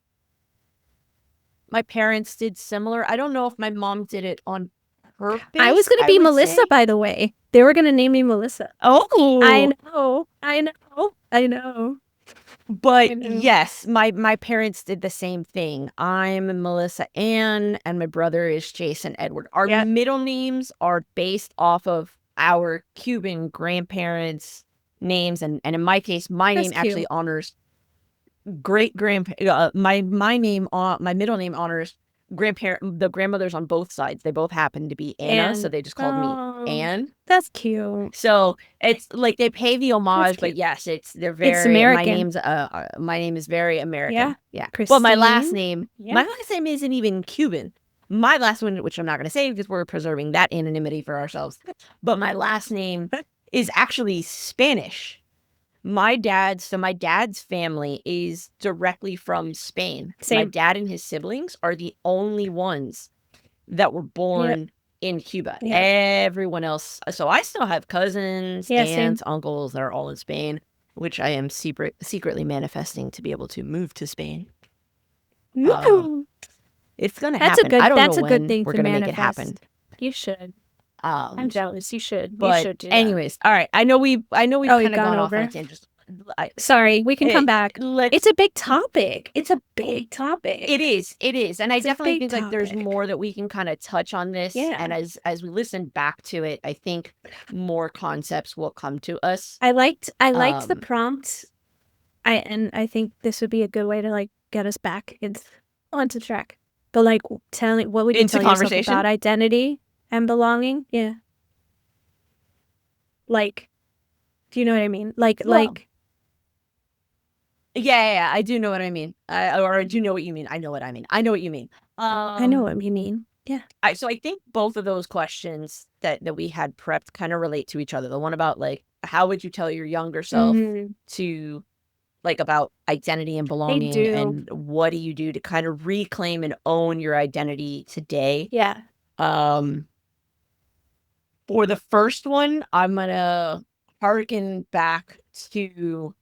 My parents did similar. I don't know if my mom did it on purpose. I was going to be Melissa, say. by the way. They were going to name me Melissa. Oh, I know. But yes, my parents did the same thing. I'm Melissa Ann, and my brother is Jason Edward. Our middle names are based off of our Cuban grandparents' names, and in my case, my name actually honors great grandpa. My middle name honors the grandmothers on both sides. They both happen to be Anna, so they just called me Ann. That's cute. So it's like they pay the homage, but yes, they're very. It's American. My name is very American. Yeah. Christine? Well, my last name isn't even Cuban. My last one, which I'm not going to say because we're preserving that anonymity for ourselves, but my last name is actually Spanish. My dad's family is directly from Spain. Same. My dad and his siblings are the only ones that were born in Cuba. Everyone else. So I still have cousins, aunts, uncles that are all in Spain, which I am secretly manifesting to be able to move to Spain. It's going to happen. I don't know when we're going to make it happen. You should. I'm jealous. You should. But you should do anyways, all right. I know we've kind of gone off on a tangent. Sorry, we can come back. It's a big topic. It is. And I definitely think like there's more that we can kind of touch on this. Yeah. And as we listen back to it, I think more concepts will come to us. I liked the prompt. I think this would be a good way to like get us back onto track. But like what would you tell yourself about identity and belonging? Yeah. Like, do you know what I mean? Yeah, I do know what I mean. I do know what you mean. I know what I mean. I know what you mean. I know what you mean. Yeah. So I think both of those questions that we had prepped kind of relate to each other. The one about like, how would you tell your younger self to like about identity and belonging, and what do you do to kind of reclaim and own your identity today? Yeah. For the first one, I'm gonna harken back to,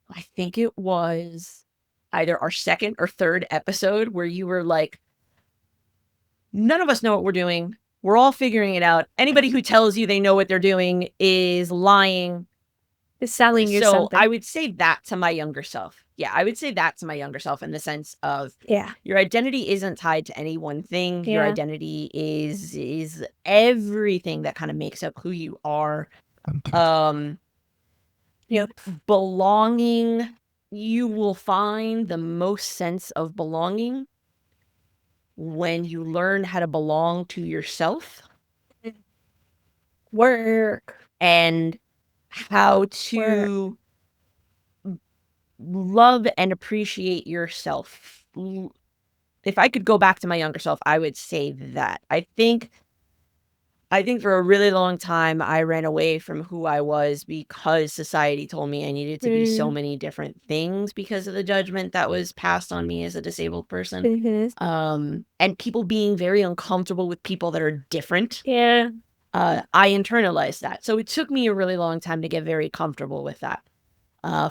I think it was either our second or third episode where you were like, none of us know what we're doing. We're all figuring it out. Anybody who tells you they know what they're doing is lying. Is selling you something. So I would say that to my younger self. Yeah, I would say that to my younger self in the sense of your identity isn't tied to any one thing. Your identity is everything that kind of makes up who you are. Belonging, you will find the most sense of belonging when you learn how to belong to yourself. Work. And how to love and appreciate yourself. If I could go back to my younger self, I would say that. I think for a really long time, I ran away from who I was because society told me I needed to be so many different things because of the judgment that was passed on me as a disabled person. And people being very uncomfortable with people that are different. Yeah. I internalized that. So it took me a really long time to get very comfortable with that.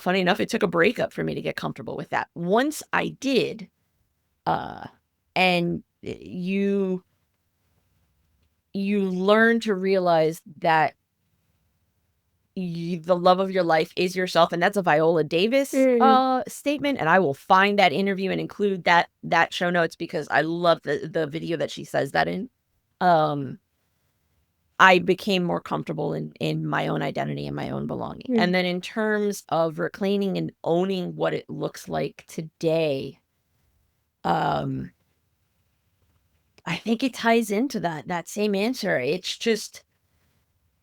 Funny enough, it took a breakup for me to get comfortable with that. Once I did, and you learn to realize that the love of your life is yourself, and that's a Viola Davis statement, and I will find that interview and include that show notes because I love the video that she says that in. I became more comfortable in my own identity and my own belonging. And then in terms of reclaiming and owning what it looks like today, I think it ties into that same answer. It's just,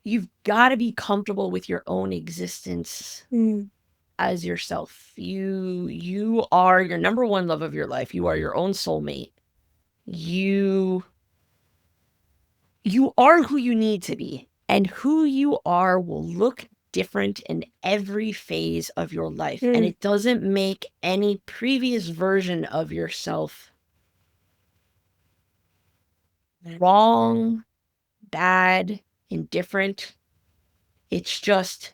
you've got to be comfortable with your own existence as yourself. You are your number one love of your life. You are your own soulmate. You are who you need to be, and who you are will look different in every phase of your life. And it doesn't make any previous version of yourself wrong, bad, indifferent. It's just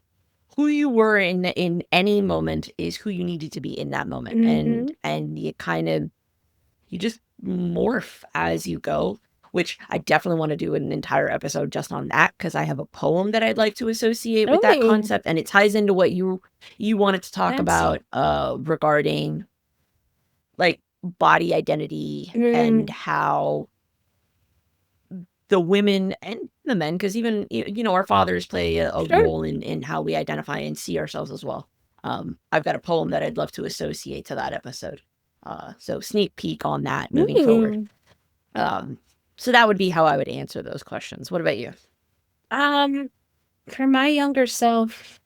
who you were in any moment is who you needed to be in that moment. And you just morph as you go, which I definitely want to do an entire episode just on that, because I have a poem that I'd like to associate with that concept, and it ties into what you wanted to talk about regarding like body identity and how the women and the men, because even our fathers play a role in how we identify and see ourselves as well. I've got a poem that I'd love to associate to that episode. So sneak peek on that moving forward. So that would be how I would answer those questions. What about you? For my younger self,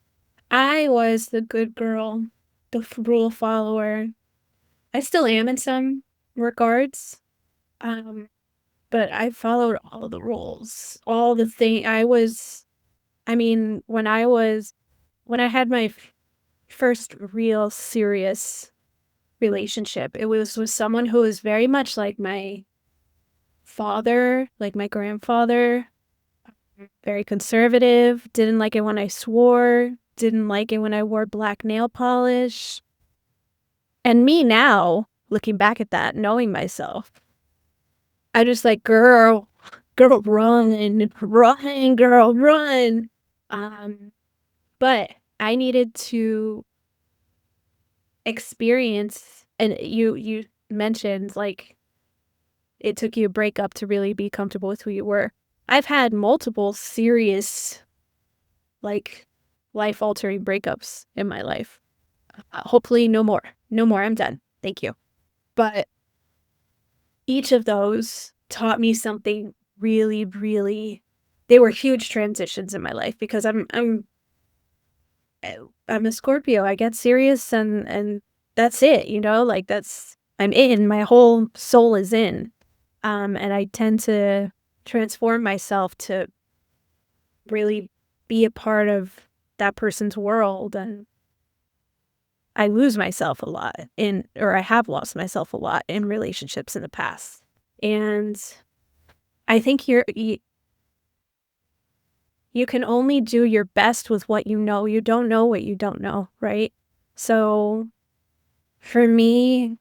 I was the good girl, the rule follower. I still am in some regards. But I followed all the rules, all the things. When I had my first real serious relationship, it was with someone who was very much like my father, like my grandfather. Very conservative, didn't like it when I swore, didn't like it when I wore black nail polish. And me now, looking back at that, knowing myself, I just like, girl, run, girl, run. But I needed to experience, and you mentioned like it took you a breakup to really be comfortable with who you were. I've had multiple serious, like, life-altering breakups in my life. Hopefully no more. No more. I'm done. Thank you. But each of those taught me something really, really. They were huge transitions in my life because I'm a Scorpio. I get serious and that's it, like I'm in. My whole soul is in. And I tend to transform myself to really be a part of that person's world, and I lose myself a lot I have lost myself a lot in relationships in the past. And I think you can only do your best with what you know. You don't know what you don't know, right? So for me,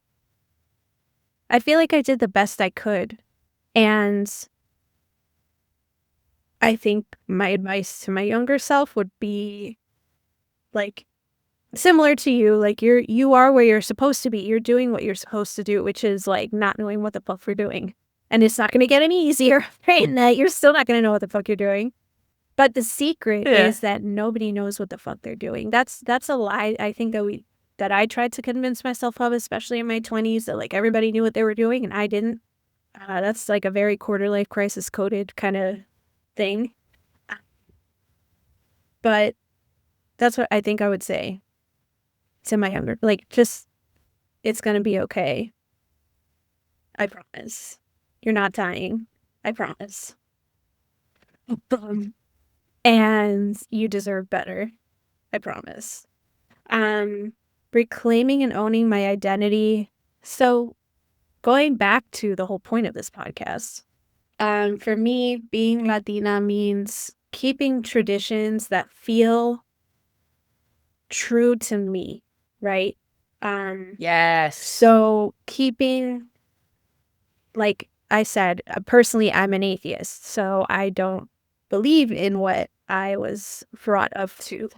I feel like I did the best I could. And I think my advice to my younger self would be like similar to you, like you are where you're supposed to be. You're doing what you're supposed to do, which is like not knowing what the fuck we're doing. And it's not going to get any easier, right? And that you're still not going to know what the fuck you're doing. But the secret is that nobody knows what the fuck they're doing. That's a lie. I think that I tried to convince myself of, especially in my 20s, that like everybody knew what they were doing and I didn't. That's like a very quarter life crisis coded kind of thing. But that's what I think I would say to my younger, like, just, it's going to be okay. I promise. You're not dying. I promise. And you deserve better. I promise. Reclaiming and owning my identity. So going back to the whole point of this podcast, for me, being Latina means keeping traditions that feel true to me, right? Yes. So keeping, like, I said, personally, I'm an atheist, so I don't believe in what I was brought up to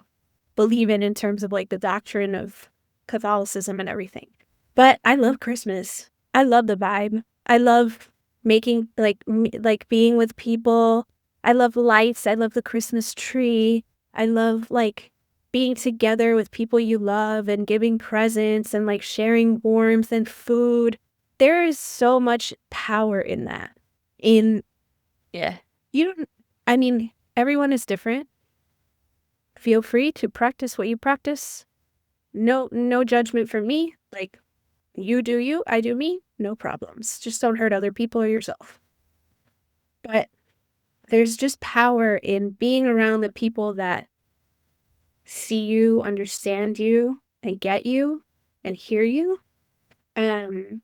believe in terms of like the doctrine of Catholicism and everything. But I love Christmas. I love the vibe. I love making like being with people. I love lights. I love the Christmas tree. I love like being together with people you love and giving presents and like sharing warmth and food. There is so much power in that. In Yeah. you don't I mean, everyone is different. Feel free to practice what you practice. No judgment from me. Like, you do you, I do me, no problems. Just don't hurt other people or yourself. But there's just power in being around the people that see you, understand you, and get you, and hear you. And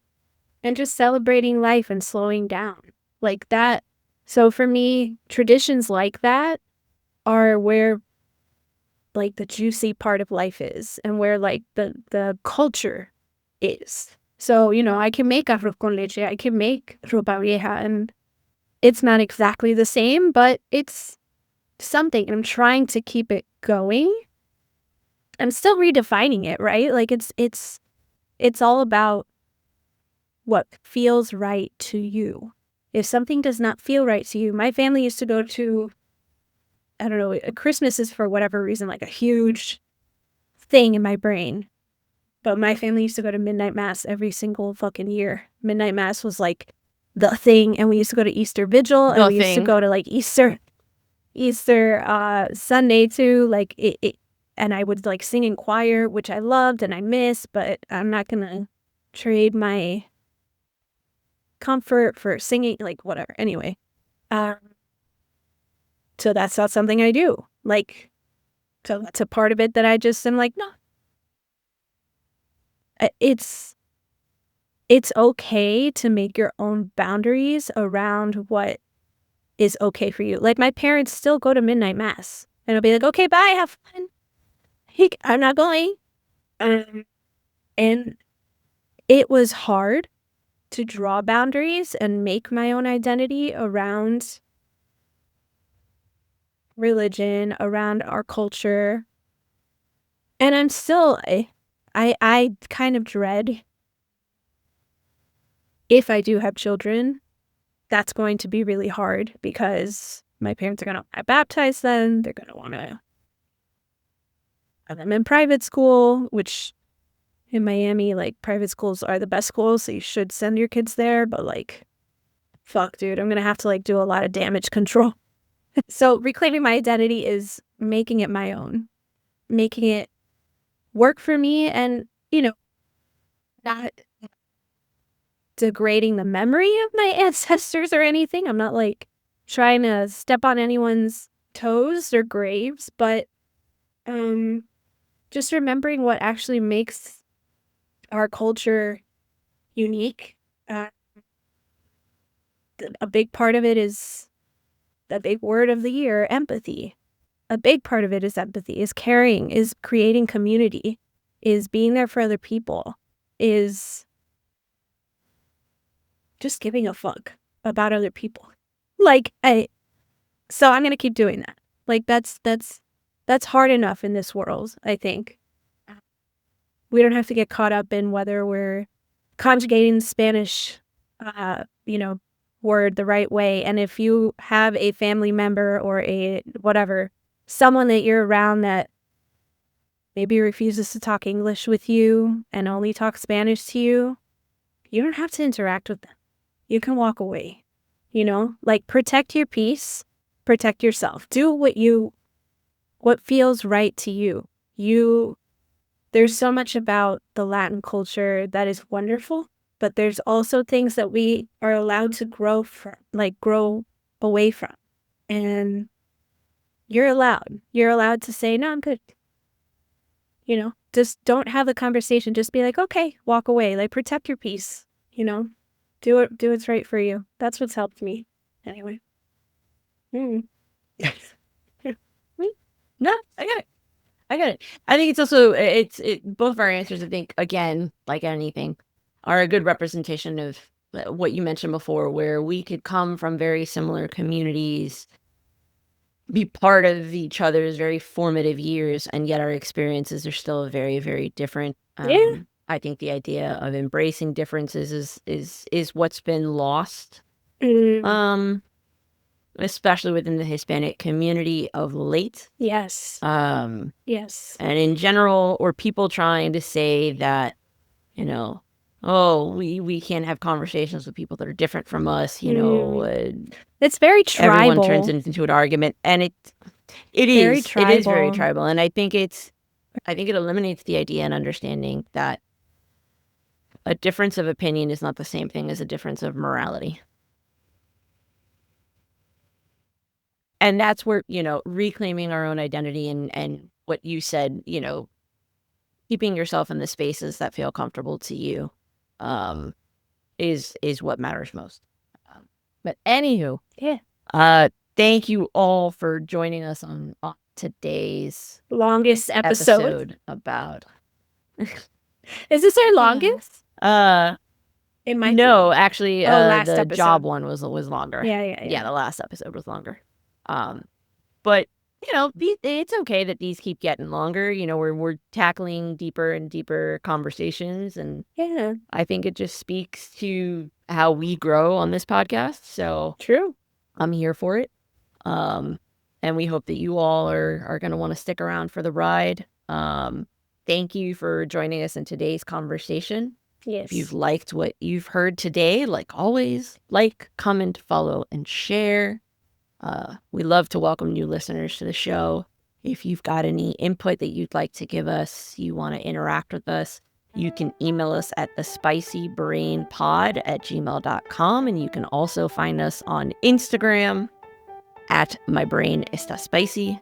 just celebrating life and slowing down. Like that. So for me, traditions like that are where like the juicy part of life is and where like the culture is. So, you know, I can make arroz con leche, I can make ropa vieja, and it's not exactly the same, but it's something. I'm trying to keep it going. I'm still redefining it, right? Like it's all about what feels right to you. If something does not feel right to you, my family used to go to, I don't know, Christmas is for whatever reason like a huge thing in my brain. But my family used to go to midnight mass every single fucking year. Midnight mass was like the thing, and we used to go to Easter vigil, and we used to go to like Easter Sunday too. Like it, and I would like sing in choir, which I loved and I miss, but I'm not gonna trade my comfort for singing, like whatever. Anyway, so that's not something I do. Like, so that's a part of it that I just am like, no. It's okay to make your own boundaries around what is okay for you. Like my parents still go to midnight mass, and I'll be like, okay, bye, have fun. I'm not going. And it was hard to draw boundaries and make my own identity around religion, around our culture. And I'm still, I kind of dread if I do have children, that's going to be really hard because my parents are going to baptize them. They're going to want to have them in private school, which in Miami, like private schools are the best schools. So you should send your kids there. But like, fuck, dude, I'm going to have to like do a lot of damage control. So reclaiming my identity is making it my own, making it work for me and, you know, not degrading the memory of my ancestors or anything. I'm not like trying to step on anyone's toes or graves, but just remembering what actually makes our culture unique. A big part of it is the big word of the year, empathy. A big part of it is empathy, is caring, is creating community, is being there for other people, is just giving a fuck about other people. So I'm going to keep doing that. Like that's hard enough in this world, I think. We don't have to get caught up in whether we're conjugating the Spanish, word the right way. And if you have a family member or a whatever, someone that you're around that maybe refuses to talk English with you and only talk Spanish to you, you don't have to interact with them. You can walk away, like protect your peace, protect yourself. Do what feels right to you. There's so much about the Latin culture that is wonderful, but there's also things that we are allowed to grow away from. And you're allowed to say, no, I'm good. Just don't have the conversation. Just be like, okay, walk away. Like protect your peace, do what's right for you. That's what's helped me. Anyway. No, I got it. I think it's also both of our answers, I think, again, like anything, are a good representation of what you mentioned before, where we could come from very similar communities, be part of each other's very formative years, and yet our experiences are still very, very different. Yeah. I think the idea of embracing differences is what's been lost, Mm, especially within the Hispanic community of late. yes. And Yes. in general, or people trying to say that, oh, we can't have conversations with people that are different from us, It's very everyone turns tribal. it into an argument, and it Very is very tribal. tribal, and I think it eliminates the idea and understanding that a difference of opinion is not the same thing as a difference of morality. And that's where, reclaiming our own identity and what you said, keeping yourself in the spaces that feel comfortable to you, um, is what matters most. But anywho, Yeah. thank you all for joining us on today's Longest episode. about. Is this our longest? It might No, be. actually, last the episode. job one was longer. Yeah. The last episode was longer. But it's okay that these keep getting longer. We're tackling deeper and deeper conversations, and Yeah. I think it just speaks to how we grow on this podcast. So True. I'm here for it. And we hope that you all are going to want to stick around for the ride. Thank you for joining us in today's conversation. Yes. If you've liked what you've heard today, like always, like, comment, follow, and share. We love to welcome new listeners to the show. If you've got any input that you'd like to give us, you want to interact with us, you can email us at thespicybrainpod@gmail.com. And you can also find us on Instagram at mybrainestaspicy.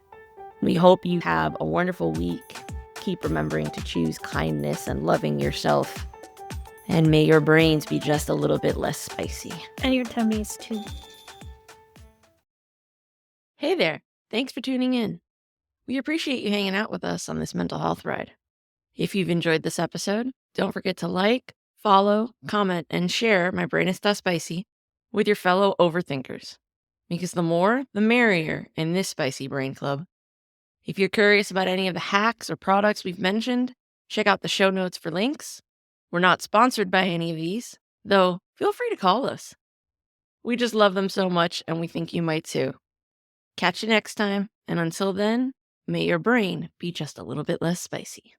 We hope you have a wonderful week. Keep remembering to choose kindness and loving yourself. And may your brains be just a little bit less spicy. And your tummies too. Hey there. Thanks for tuning in. We appreciate you hanging out with us on this mental health ride. If you've enjoyed this episode, don't forget to like, follow, comment, and share My Brain Está Spicy with your fellow overthinkers. Because the more, the merrier in this spicy brain club. If you're curious about any of the hacks or products we've mentioned, check out the show notes for links. We're not sponsored by any of these, though feel free to call us. We just love them so much, and we think you might too. Catch you next time, and until then, may your brain be just a little bit less spicy.